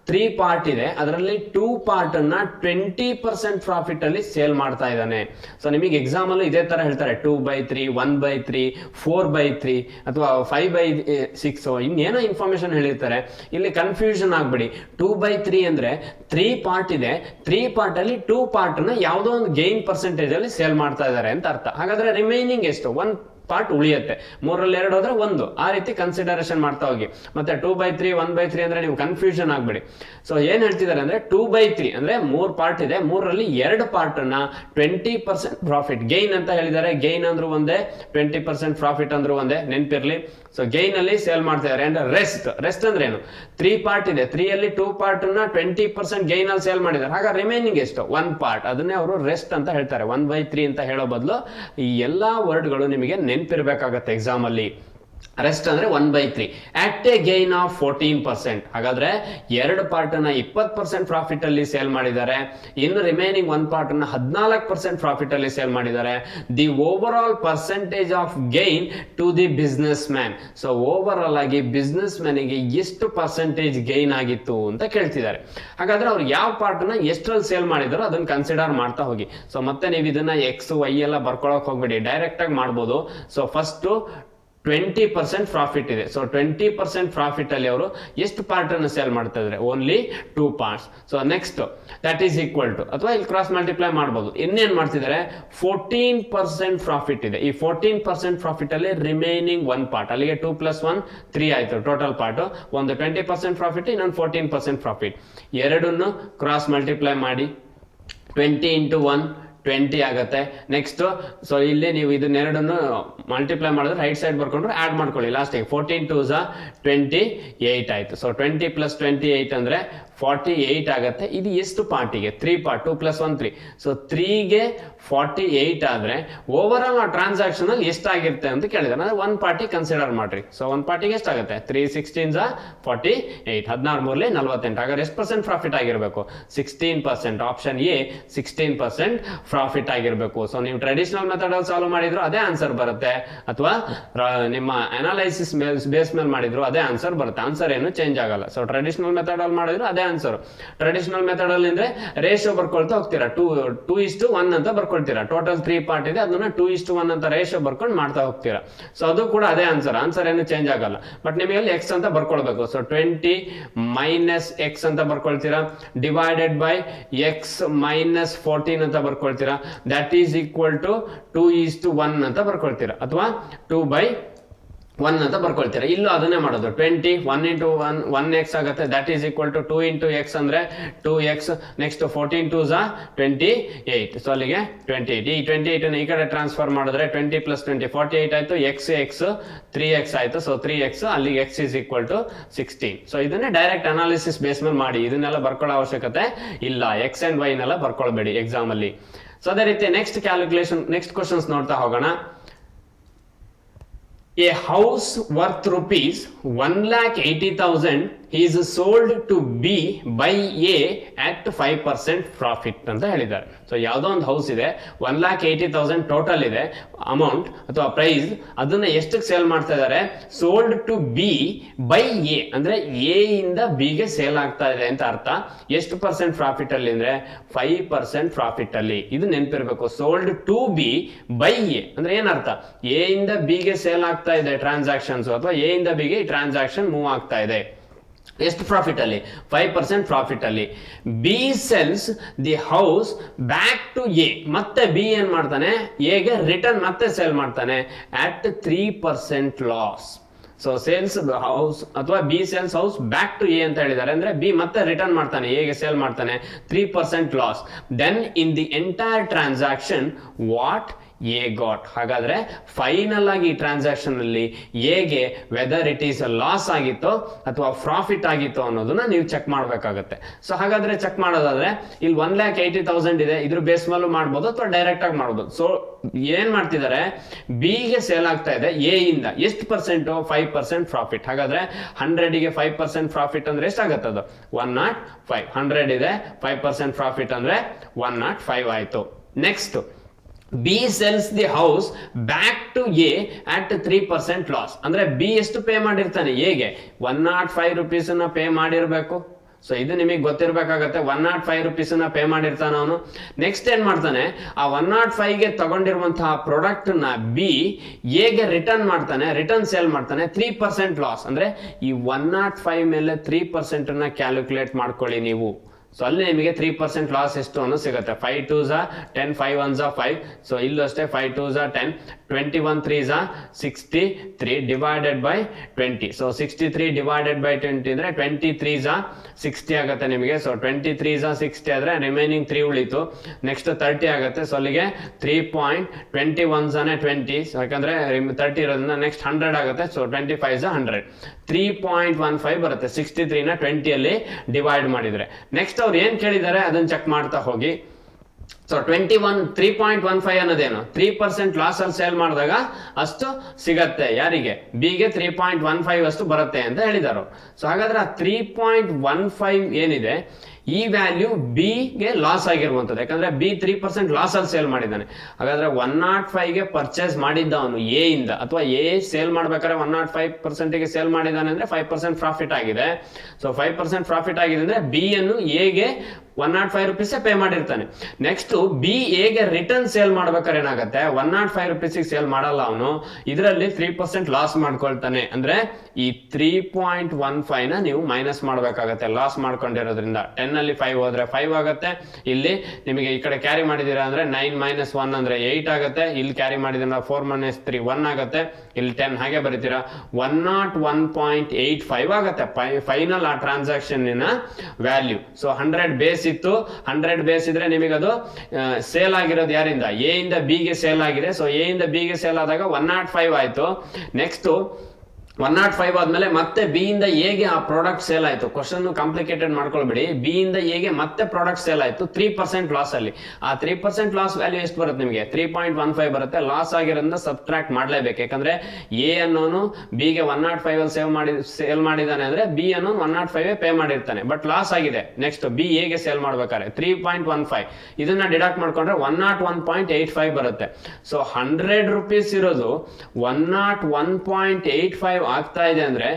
3 ಪಾರ್ಟ್ ಇದೆ, ಅದರಲ್ಲಿ 2 ಪಾರ್ಟ್ ಅನ್ನ 20% ಪ್ರಾಫಿಟ್ ಅಲ್ಲಿ ಸೇಲ್ ಮಾಡ್ತಾ ಇದ್ದಾನೆ. ಸೊ ನಿಮಗೆ ಎಕ್ಸಾಮ್ ಅಲ್ಲೂ ಇದೇ ತರ ಹೇಳ್ತಾರೆ, 2/3, 1/3, 4/3 ಅಥವಾ 5/6 ಇನ್ನೇನೋ ಇನ್ಫಾರ್ಮೇಶನ್ ಹೇಳಿರ್ತಾರೆ. ಇಲ್ಲಿ ಕನ್ಫ್ಯೂಷನ್ ಆಗ್ಬಿಡಿ. 2/3 ಅಂದ್ರೆ 3 ಪಾರ್ಟ್ ಇದೆ, 3 ಪಾರ್ಟ್ ಅಲ್ಲಿ 2 ಪಾರ್ಟ್ ನ ಯಾವುದೋ ಒಂದು ಗೈನ್ ಪರ್ಸೆಂಟೇಜ್ ಅಲ್ಲಿ ಸೇಲ್ ಮಾಡ್ತಾ ಇದ್ದಾರೆ ಅಂತ ಅರ್ಥ. ಹಾಗಾದ್ರೆ ರಿಮೈನಿಂಗ್ ಎಷ್ಟು? 1 ಪಾರ್ಟ್ ಉಳಿಯುತ್ತೆ, 3ರಲ್ಲಿ 2 ಹೋದ್ರೆ 1, ಆ ರೀತಿ ಕನ್ಸಿಡರೇಷನ್ ಮಾಡ್ತಾ ಹೋಗಿ. ಮತ್ತೆ 2/3, 1/3 ಅಂದ್ರೆ ನೀವು ಕನ್ಫ್ಯೂಷನ್ ಆಗ್ಬೇಡಿ. ಸೊ ಏನ್ ಹೇಳ್ತಿದ್ದಾರೆ ಅಂದ್ರೆ 2/3 ಅಂದ್ರೆ 3 ಪಾರ್ಟ್ ಇದೆ, 3ರಲ್ಲಿ 2 ಪಾರ್ಟ್ ಅನ್ನ 20% ಪ್ರಾಫಿಟ್ ಗೈನ್ ಅಂತ ಹೇಳಿದ್ದಾರೆ. ಗೈನ್ ಅಂದ್ರೂ ಒಂದೇ, 20% ಪ್ರಾಫಿಟ್ ಅಂದ್ರೂ ಒಂದೇ, ನೆನ್ಪಿರ್ಲಿ. ಸೊ ಗೈನ್ ಅಲ್ಲಿ ಸೇಲ್ ಮಾಡ್ತಾ ಇದ್ದಾರೆ. ಅಂಡ್ ರೆಸ್ಟ್ ಅಂದ್ರೆ ಏನು? 3 ಪಾರ್ಟ್ ಇದೆ, 3ಯಲ್ಲಿ 2 ಪಾರ್ಟ್ ಅನ್ನ 20% ಗೈನ್ ಅಲ್ಲಿ ಸೇಲ್ ಮಾಡಿದ್ದಾರೆ. ಹಾಗ ರಿಮೈನಿಂಗ್ ಎಷ್ಟು? 1 ಪಾರ್ಟ್, ಅದನ್ನೇ ಅವರು ರೆಸ್ಟ್ ಅಂತ ಹೇಳ್ತಾರೆ. 1/3 ಅಂತ ಹೇಳೋ ಬದಲು ಈ ಎಲ್ಲಾ ವರ್ಡ್ಗಳು ನಿಮಗೆ ನೆನಪಿರ್ಬೇಕಾಗತ್ತೆ ಎಕ್ಸಾಮ್ ಅಲ್ಲಿ. ರೆಸ್ಟ್ ಅಂದ್ರೆ 1/3 ಅಟ್ ಎ ಗೈನ್ ಆಫ್ 14%. ಹಾಗಾದ್ರೆ 2 ಪಾರ್ಟ್ ಅನ್ನ 20% ಪ್ರಾಫಿಟ್ ಅಲ್ಲಿ ಸೇಲ್ ಮಾಡಿದ್ದಾರೆ, ಇನ್ನು ರಿಮೈನಿಂಗ್ 1 ಪಾರ್ಟ್ ಅನ್ನ 14% ಪ್ರಾಫಿಟ್ ಅಲ್ಲಿ ಸೇಲ್ ಮಾಡಿದ್ದಾರೆ. The overall percentage of gain to the businessman. So overall ಆಗಿ ಬಿಸ್ನೆಸ್ ಮ್ಯಾನ್ ಗೆ ಎಷ್ಟು ಪರ್ಸೆಂಟೇಜ್ ಗೈನ್ ಆಗಿತ್ತು ಅಂತ ಕೇಳ್ತಿದ್ದಾರೆ. ಹಾಗಾದ್ರೆ ಅವ್ರು ಯಾವ ಪಾರ್ಟ್ ಅನ್ನ ಎಷ್ಟರಲ್ಲಿ ಸೇಲ್ ಮಾಡಿದಾರೋ ಅದನ್ನ ಕನ್ಸಿಡರ್ ಮಾಡ್ತಾ ಹೋಗಿ. ಸೊ ಮತ್ತೆ ನೀವು ಇದನ್ನ ಎಕ್ಸ್ ವೈ ಎಲ್ಲ ಬರ್ಕೊಳಕ್ ಹೋಗ್ಬೇಡಿ, ಡೈರೆಕ್ಟ್ ಆಗಿ ಮಾಡ್ಬೋದು. ಸೊ ಫಸ್ಟ್ 20% ಪ್ರಾಫಿಟ್ ಇದೆ. ಸೊ 20% ಪ್ರಾಫಿಟ್ ಅಲ್ಲಿ ಅವರು ಎಷ್ಟು ಪಾರ್ಟ್ ಅನ್ನು ಸೇಲ್ ಮಾಡ್ತಾ ಇದ್ದಾರೆ? Only 2 parts. So next that is equal to, ಅಥವಾ ಇಲ್ಲಿ ಕ್ರಾಸ್ ಮಲ್ಟಿಪ್ಲೈ ಮಾಡಬಹುದು. ಇನ್ನೇನ್ ಮಾಡ್ತಿದ್ದಾರೆ? 14% ಪ್ರಾಫಿಟ್ ಇದೆ. ಈ 14% ಪ್ರಾಫಿಟ್ ಅಲ್ಲಿ ರಿಮೈನಿಂಗ್ 1 ಪಾರ್ಟ್, ಅಲ್ಲಿಗೆ 2 + 1 3 ಆಯ್ತು ಟೋಟಲ್ ಪಾರ್ಟ್. ಒಂದು 20% ಪ್ರಾಫಿಟ್, ಇನ್ನೊಂದು 14% ಪ್ರಾಫಿಟ್. ಎರಡನ್ನು ಕ್ರಾಸ್ ಮಲ್ಟಿಪ್ಲೈ ಮಾಡಿ, 20 × 1 20 ಆಗತ್ತೆ. ನೆಕ್ಸ್ಟ್ ಸೊ ಇಲ್ಲಿ ನೀವು ಇದನ್ನೆರಡನ್ನು ಮಲ್ಟಿಪ್ಲೈ ಮಾಡಿದ್ರೆ ರೈಟ್ ಸೈಡ್ ಬರ್ಕೊಂಡ್ರೆ ಆಡ್ ಮಾಡ್ಕೊಳ್ಳಿ ಲಾಸ್ಟಿಗೆ. 14 × 2 = 28 ಆಯ್ತು. ಸೊ 20 + 28 ಅಂದ್ರೆ 48 ಆಗತ್ತೆ. ಇದು ಎಷ್ಟು ಪಾರ್ಟಿಗೆ? 3 ಪಾರ್ಟ್, 2 + 1 3. ಸೊ 3ಗೆ 48 ಆದ್ರೆ ಓವರ್ ಆಲ್ ಟ್ರಾನ್ಸಾಕ್ಷನ್ ಅಲ್ಲಿ ಎಷ್ಟಾಗಿರುತ್ತೆ ಅಂತ ಕೇಳಿದಾರೆ. ಅಂದ್ರೆ 1 ಪಾರ್ಟಿ ಕನ್ಸಿಡರ್ ಮಾಡ್ರಿ. ಸೊ 1 ಪಾರ್ಟಿಗೆ ಎಷ್ಟಾಗುತ್ತೆ? 3 × 16 = 48, 16 × 3 = 48. ಹಾಗಾದ್ರೆ ಎಷ್ಟು ಪರ್ಸೆಂಟ್ ಪ್ರಾಫಿಟ್ ಆಗಿರ್ಬೇಕು? 16%. ಆಪ್ಷನ್ ಎ 16% ಪ್ರಾಫಿಟ್ ಆಗಿರ್ಬೇಕು. ಸೊ ನೀವು ಟ್ರೆಡಿಷನಲ್ ಮೆಥಡ್ ಅಲ್ಲಿ ಸಾಲ್ವ್ ಮಾಡಿದ್ರು ಅದೇ ಆನ್ಸರ್ ಬರುತ್ತೆ, ಅಥವಾ ನಿಮ್ಮ ಅನಾಲೈಸಿಸ್ ಬೇಸ್ ಮೇಲೆ ಮಾಡಿದ್ರು ಅದೇ ಆನ್ಸರ್ ಬರುತ್ತೆ. ಆನ್ಸರ್ ಏನು ಚೇಂಜ್ ಆಗಲ್ಲ. ಸೊ ಟ್ರೆಡಿಷನಲ್ ಮೆಥಡ್ ಅಲ್ಲಿ ಮಾಡಿದ್ರು ಅದೇ ಆನ್ಸರ್. ಟ್ರೆಡಿಷನಲ್ ಮೆಥಡ್ ಅಲ್ಲಿ ಅಂದ್ರೆ ರೇಷಿಯೋ ಬರ್ಕೊಳ್ತಾ ಹೋಗ್ತೀರಾ, 2:1 ಅಂತ ಬರ್ಕೊಳ್ತೀರಾ. ಟೋಟಲ್ 3 ಪಾರ್ಟ್ ಇದೆ, ಅದನ್ನ 2:1 ಅಂತ ರೇಷಿಯೋ ಬರ್ಕೊಂಡು ಮಾಡ್ತಾ ಹೋಗ್ತೀರಾ. ಸೊ ಅದು ಕೂಡ ಅದೇ ಆನ್ಸರ್, ಆನ್ಸರ್ ಏನು ಚೇಂಜ್ ಆಗಲ್ಲ. ಬಟ್ ನಿಮಗೆ ಅಲ್ಲಿ ಎಕ್ಸ್ ಅಂತ ಬರ್ಕೊಳ್ಬೇಕು. ಸೊ 20 - x ಅಂತ ಬರ್ಕೊಳ್ತೀರಾ, ಡಿವೈಡೆಡ್ ಬೈ x - 14 ಅಂತ ಬರ್ಕೊಳ್ತೀರಾ. ದಟ್ ಈಸ್ ಈಕ್ವಲ್ ಟು 2:1 ಅಂತ ಬರ್ಕೊಳ್ತೀರಾ, ಅಥವಾ 2/1 ಅಂತ ಬರ್ಕೊಳ್ತೀರಾ. ಇಲ್ಲೂ ಅದನ್ನೇ ಮಾಡೋದು. 20 1 × 1 1x ಆಗುತ್ತೆ. That is equal to 2 × x ಅಂದ್ರೆ 2x. ನೆಕ್ಸ್ಟ್ 14 × 2 = 28. ಸೊ ಅಲ್ಲಿಗೆ 28. ಈ 28 ಅನ್ನು ಈ ಕಡೆ ಟ್ರಾನ್ಸ್ಫರ್ ಮಾಡಿದ್ರೆ 20 + 20 48 ಆಯ್ತು. x 3x ಆಯ್ತು. ಸೊ 3x, ಅಲ್ಲಿಗೆ x is equal to 16. So ಇದನ್ನೇ ಡೈರೆಕ್ಟ್ ಅನಾಲಿಸಿಸ್ ಬೇಸ್ ಮೇಲೆ ಮಾಡಿ, ಇದನ್ನೆಲ್ಲ ಬರ್ಕೊಳ್ಳೋ ಅವಶ್ಯಕತೆ ಇಲ್ಲ. x and y ನೆಲ್ಲ ಬರ್ಕೊಳ್ಬೇಡಿ ಎಕ್ಸಾಮ್ ಅಲ್ಲಿ. ಸೊ ಅದೇ ರೀತಿ ನೆಕ್ಸ್ಟ್ ಕ್ಯಾಲ್ಕುಲೇಷನ್, ನೆಕ್ಸ್ಟ್ ಕ್ವಶನ್ಸ್ ನೋಡ್ತಾ ಹೋಗೋಣ. A house worth rupees 1,80,000 is sold to B by A at 5% profit ಅಂತ ಹೇಳಿದ್ದಾರೆ. ಸೊ ಯಾವುದೋ ಒಂದು ಹೌಸ್ ಇದೆ, 1,80,000 ಟೋಟಲ್ ಇದೆ ಅಮೌಂಟ್ ಅಥವಾ ಪ್ರೈಸ್. ಅದನ್ನ ಎಷ್ಟಕ್ಕೆ ಸೇಲ್ ಮಾಡ್ತಾ ಇದ್ದಾರೆ? Sold to B by A, ಅಂದ್ರೆ ಎ ಇಂದ ಬಿ ಗೆ ಸೇಲ್ ಆಗ್ತಾ ಇದೆ ಅಂತ ಅರ್ಥ. ಎಷ್ಟು ಪರ್ಸೆಂಟ್ ಪ್ರಾಫಿಟ್ ಅಲ್ಲಿ ಅಂದ್ರೆ 5% ಪ್ರಾಫಿಟ್ ಅಲ್ಲಿ. ಇದು ನೆನಪಿರ್ಬೇಕು. Sold to B by A ಅಂದ್ರೆ ಏನರ್ಥ? ಎ ಇಂದ ಬಿ ಗೆ ಸೇಲ್ ಆಗ್ತಾ ಇದೆ ಟ್ರಾನ್ಸಾಕ್ಷನ್ಸ್, ಅಥವಾ ಎ ಇಂದ ಬಿ ಗೆ ಟ್ರಾನ್ಸಾಕ್ಷನ್ ಮೂವ್ ಆಗ್ತಾ ಇದೆ. ಎಷ್ಟು ಪ್ರಾಫಿಟ್ ಅಲ್ಲಿ? 5% ಪ್ರಾಫಿಟ್ ಅಲ್ಲಿ. B sells the house back to A. ಮತ್ತೆ ಬಿ ಏನ್ ಮಾಡ್ತಾನೆ? ಎ ಗೆ ರಿಟರ್ನ್ ಮತ್ತೆ ಸೇಲ್ ಮಾಡ್ತಾನೆ at 3% loss. So sales house ಅಥವಾ B sales house back to A ಅಂತ ಹೇಳಿದ್ದಾರೆ. ಅಂದ್ರೆ ಬಿ ಮತ್ತೆ ರಿಟರ್ನ್ ಮಾಡ್ತಾನೆ, ಎ ಗೆ ಸೇಲ್ ಮಾಡ್ತಾನೆ, 3% loss. Then in the entire transaction what A got. ಹಾಗಾದ್ರೆ ಫೈನಲ್ ಆಗಿ ಈ ಟ್ರಾನ್ಸಾಕ್ಷನ್ ಅಲ್ಲಿ ಎಗೆ ವೆದರ್ ಇಟ್ ಈಸ್ ಲಾಸ್ ಆಗಿತ್ತೋ ಅಥವಾ ಪ್ರಾಫಿಟ್ ಆಗಿತ್ತೋ ಅನ್ನೋದನ್ನ ನೀವು ಚೆಕ್ ಮಾಡ್ಬೇಕಾಗತ್ತೆ. ಸೊ ಹಾಗಾದ್ರೆ ಚೆಕ್ ಮಾಡೋದಾದ್ರೆ ಇಲ್ಲಿ 1,80,000 ಇದೆ, ಇದ್ರ ಬೇಸ್ ಮೇಲೂ ಮಾಡ್ಬೋದು ಅಥವಾ ಡೈರೆಕ್ಟ್ ಆಗಿ ಮಾಡ್ಬೋದು. ಸೊ ಏನ್ ಮಾಡ್ತಿದ್ದಾರೆ? ಬಿ ಗೆ ಸೇಲ್ ಆಗ್ತಾ ಇದೆ ಎ ಇಂದ. ಎಷ್ಟು ಪರ್ಸೆಂಟ್? 5% ಪ್ರಾಫಿಟ್. ಹಾಗಾದ್ರೆ 100 ಗೆ 5% ಪ್ರಾಫಿಟ್ ಅಂದ್ರೆ ಎಷ್ಟಾಗತ್ತೆ? ಅದು 105. 100 ಇದೆ, 5% ಪ್ರಾಫಿಟ್ ಅಂದ್ರೆ 105 ಆಯ್ತು. Next B sells the house back to A at 3% loss. ಅಂದ್ರೆ ಬಿ ಎಷ್ಟು ಪೇ ಮಾಡಿರ್ತಾನೆ? ಎಗೆ 105 ರೂಪೀಸ್ ಪೇ ಮಾಡಿರ್ಬೇಕು. ಸೊ ಇದು ನಿಮಗೆ ಗೊತ್ತಿರ್ಬೇಕಾಗತ್ತೆ. 105 rupees ಪೇ ಮಾಡಿರ್ತಾನೆ ಅವನು. ನೆಕ್ಸ್ಟ್ ಏನ್ ಮಾಡ್ತಾನೆ, ಆ 105ಗೆ ತಗೊಂಡಿರುವಂತಹ ಪ್ರಾಡಕ್ಟ್ ನ ಬಿ ಎಗೆ ರಿಟರ್ನ್ ಮಾಡ್ತಾನೆ, ರಿಟರ್ನ್ ಸೇಲ್ ಮಾಡ್ತಾನೆ. 3% ಲಾಸ್ ಅಂದ್ರೆ ಈ 105 ಮೇಲೆ 3% ಕ್ಯಾಲ್ಕುಲೇಟ್ ಮಾಡ್ಕೊಳ್ಳಿ ನೀವು. ಸೊ ಅಲ್ಲಿ ನಿಮಗೆ 3% ಲಾಸ್ ಎಷ್ಟು ಅನ್ನೋ ಸಿಗುತ್ತೆ. 5 2s 10, 5 1s 5. ಸೊ ಇಲ್ಲೂ ಅಷ್ಟೇ 5 2s 10, 21 3s 63 divided by 20. So 63 divided by 20 ಅಂದ್ರೆ 23s 60 ಆಗುತ್ತೆ ನಿಮಗೆ. ಸೊ 23s 60 ಆದ್ರೆ ರಿಮೈನಿಂಗ್ 3 ಉಳಿತು. ನೆಕ್ಸ್ಟ್ 30 ಆಗುತ್ತೆ. ಸೊ ಅಲ್ಲಿಗೆ 3.21s 20. ಯಾಕಂದ್ರೆ 30 ಇರೋದ್ರಿಂದ ನೆಕ್ಸ್ಟ್ 100 ಆಗುತ್ತೆ. ಸೊ 25s 100, 3.15 ಬರುತ್ತೆ. 63 ನ 20 ಅಲ್ಲಿ ಡಿವೈಡ್ ಮಾಡಿದ್ರೆ. ನೆಕ್ಸ್ಟ್ ಅವ್ರು ಏನ್ ಕೇಳಿದ್ದಾರೆ ಅದನ್ನ ಚೆಕ್ ಮಾಡ್ತಾ ಹೋಗಿ. ಸೊ 3.15 ಅನ್ನೋದೇನು, 3% ಲಾಸ್ ಅಲ್ಲಿ ಸೇಲ್ ಮಾಡಿದಾಗ ಅಷ್ಟು ಸಿಗತ್ತೆ. ಯಾರಿಗೆ? ಬಿಗೆ 3.15 ಅಷ್ಟು ಬರುತ್ತೆ ಅಂತ ಹೇಳಿದಾರು. ಸೊ ಹಾಗಾದ್ರೆ ಆ 3.15 ಏನಿದೆ ಈ ವ್ಯಾಲ್ಯೂ ಬಿ ಗೆ ಲಾಸ್ ಆಗಿರುವಂತದ್ದು. ಯಾಕಂದ್ರೆ ಬಿ 3% ಲಾಸ್ ಅಲ್ಲಿ ಸೇಲ್ ಮಾಡಿದ್ದಾನೆ. ಹಾಗಾದ್ರೆ 105ಗೆ ಪರ್ಚೇಸ್ ಮಾಡಿದ್ದ ಅವನು ಎ ಇಂದ, ಅಥವಾ ಎ ಸೇಲ್ ಮಾಡ್ಬೇಕಾದ್ರೆ 105% ಗೆ ಸೇಲ್ ಮಾಡಿದ್ದಾನೆ ಅಂದ್ರೆ 5% ಪ್ರಾಫಿಟ್ ಆಗಿದೆ. ಸೊ 5% ಪ್ರಾಫಿಟ್ ಆಗಿದೆ ಅಂದ್ರೆ ಬಿ ಅನ್ನು ಎಗೆ 105 rupees ಪೇ ಮಾಡಿರ್ತಾನೆ. ನೆಕ್ಸ್ಟ್ ಬಿ ಎಗೆ ರಿಟರ್ನ್ ಸೇಲ್ ಮಾಡ್ಬೇಕಾದ್ರೆ ಏನಾಗುತ್ತೆ, 105 rupees ಸೇಲ್ ಮಾಡಲ್ಲ ಅವನು, ಇದರಲ್ಲಿ 3% ಲಾಸ್ ಮಾಡ್ಕೊಳ್ತಾನೆ. ಅಂದ್ರೆ ಈ 3.15 ನ ನೀವು ಮೈನಸ್ ಮಾಡ್ಬೇಕಾಗತ್ತೆ ಲಾಸ್ ಮಾಡ್ಕೊಂಡಿರೋದ್ರಿಂದ. 10 ಅಲ್ಲಿ 5 ಹೋದ್ರೆ 5 ಆಗುತ್ತೆ. ಇಲ್ಲಿ ನಿಮಗೆ ಈ ಕಡೆ ಕ್ಯಾರಿ ಮಾಡಿದೀರಾ ಅಂದ್ರೆ 9 - 1 ಅಂದ್ರೆ 8 ಆಗುತ್ತೆ. ಇಲ್ಲಿ ಕ್ಯಾರಿ ಮಾಡಿದ್ರೆ 4 - 3 1 ಆಗುತ್ತೆ. ಇಲ್ಲಿ 10 ಹಾಗೆ ಬರೀತೀರಾ, 101.85 ಆಗುತ್ತೆ ಫೈನಲ್ ಆ ಟ್ರಾನ್ಸಾಕ್ಷನ್ ವ್ಯಾಲ್ಯೂ. ಸೊ 100 ಬೇಸ್ ಇತ್ತು, 100 ಬೇಸ್ ಇದ್ರೆ ನಿಮಗೆ ಅದು ಸೇಲ್ ಆಗಿರೋದು ಯಾರಿಂದ, ಎ ಇಂದ ಬಿ ಗೆ ಸೇಲ್ ಆಗಿದೆ. ಸೊ ಎ ಇಂದ ಬಿ ಗೆ ಸೇಲ್ ಆದಾಗ 105 ಆಯ್ತು. ನೆಕ್ಸ್ಟ್ 105 ಆದ್ಮೇಲೆ ಮತ್ತೆ ಬಿ ಇಂದ ಎಗೆ ಆ ಪ್ರಾಡಕ್ಟ್ ಸೇಲ್ ಆಯ್ತು. ಕ್ವಶನ್ ಕಾಂಪ್ಲಿಕೇಟೆಡ್ ಮಾಡ್ಕೊಳ್ಬೇಡಿ. ಬಿ ಇಂದ ಎಗೆ ಮತ್ತೆ ಪ್ರಾಡಕ್ಟ್ ಸೇಲ್ ಆಯ್ತು 3% ಲಾಸ್ ಅಲ್ಲಿ. ಆ 3% ಲಾಸ್ ವ್ಯಾಲ್ಯೂ ಎಷ್ಟು ಬರುತ್ತೆ ನಿಮಗೆ, 3.15 ಬರುತ್ತೆ. ಲಾಸ್ ಆಗಿರೋದ್ರಿಂದ ಸಬ್ಟ್ರಾಕ್ಟ್ ಮಾಡ್ಲೇಬೇಕು. ಯಾಕಂದ್ರೆ ಎ ಅನ್ನೋನು ಬಿ ಗೆ 105 ಅಲ್ಲಿ ಸೇಲ್ ಮಾಡಿದಾನೆ ಅಂದ್ರೆ ಬಿ ಅನ್ನೋನು 105 ಪೇ ಮಾಡಿರ್ತಾನೆ, ಬಟ್ ಲಾಸ್ ಆಗಿದೆ. ನೆಕ್ಸ್ಟ್ ಬಿ ಎ ಗೆ ಸೇಲ್ ಮಾಡ್ಬೇಕಾದ್ರೆ 3.15 ಇದನ್ನ ಡಿಡಕ್ಟ್ ಮಾಡ್ಕೊಂಡ್ರೆ 101.85 ಬರುತ್ತೆ. ಸೊ 100 rupees ಇರೋದು 101.85 ಆಗ್ತಾ ಇದೆ ಅಂದ್ರೆ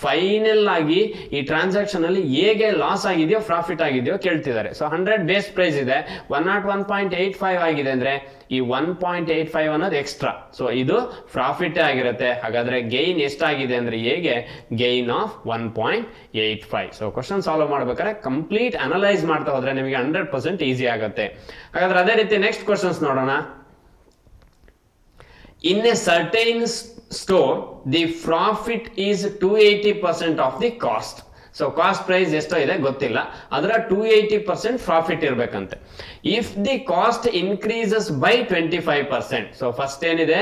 ಫೈನಲ್ ಆಗಿ ಈ ಟ್ರಾನ್ಸಾಕ್ಷನ್ ಅಲ್ಲಿ ಹೇಗೆ ಲಾಸ್ ಆಗಿದೆಯೋ ಪ್ರಾಫಿಟ್ ಆಗಿದೆಯೋ ಕೇಳ್ತಿದ್ದಾರೆ. ಸೊ 100 ಬೇಸ್ ಪ್ರೈಸ್ ಇದೆ, 101.85 ಆಗಿದೆ ಅಂದ್ರೆ ಈ 1.85 ಅನ್ನೋದು ಎಕ್ಸ್ಟ್ರಾ. ಸೊ ಇದು ಪ್ರಾಫಿಟ್ ಆಗಿರುತ್ತೆ. ಹಾಗಾದ್ರೆ ಗೈನ್ ಎಷ್ಟಾಗಿದೆ ಅಂದ್ರೆ ಹೇಗೆ gain of 1.85. So question solve ಮಾಡ್ಬೇಕಾದ್ರೆ ಕಂಪ್ಲೀಟ್ ಅನಲೈಸ್ ಮಾಡ್ತಾ ಹೋದ್ರೆ ನಿಮಗೆ 100% ಈಸಿ ಆಗುತ್ತೆ. ಹಾಗಾದ್ರೆ ಅದೇ ರೀತಿ ನೆಕ್ಸ್ಟ್ ಕ್ವಶನ್ಸ್ ನೋಡೋಣ. In a certain store, the profit is 280% of the cost. So cost price ಎಷ್ಟೋ ಇದೆ ಗೊತ್ತಿಲ್ಲ, ಅದರ 280% ಪ್ರಾಫಿಟ್ ಇರ್ಬೇಕಂತೆ. If the cost increases by 25%. So first ಏನಿದೆ,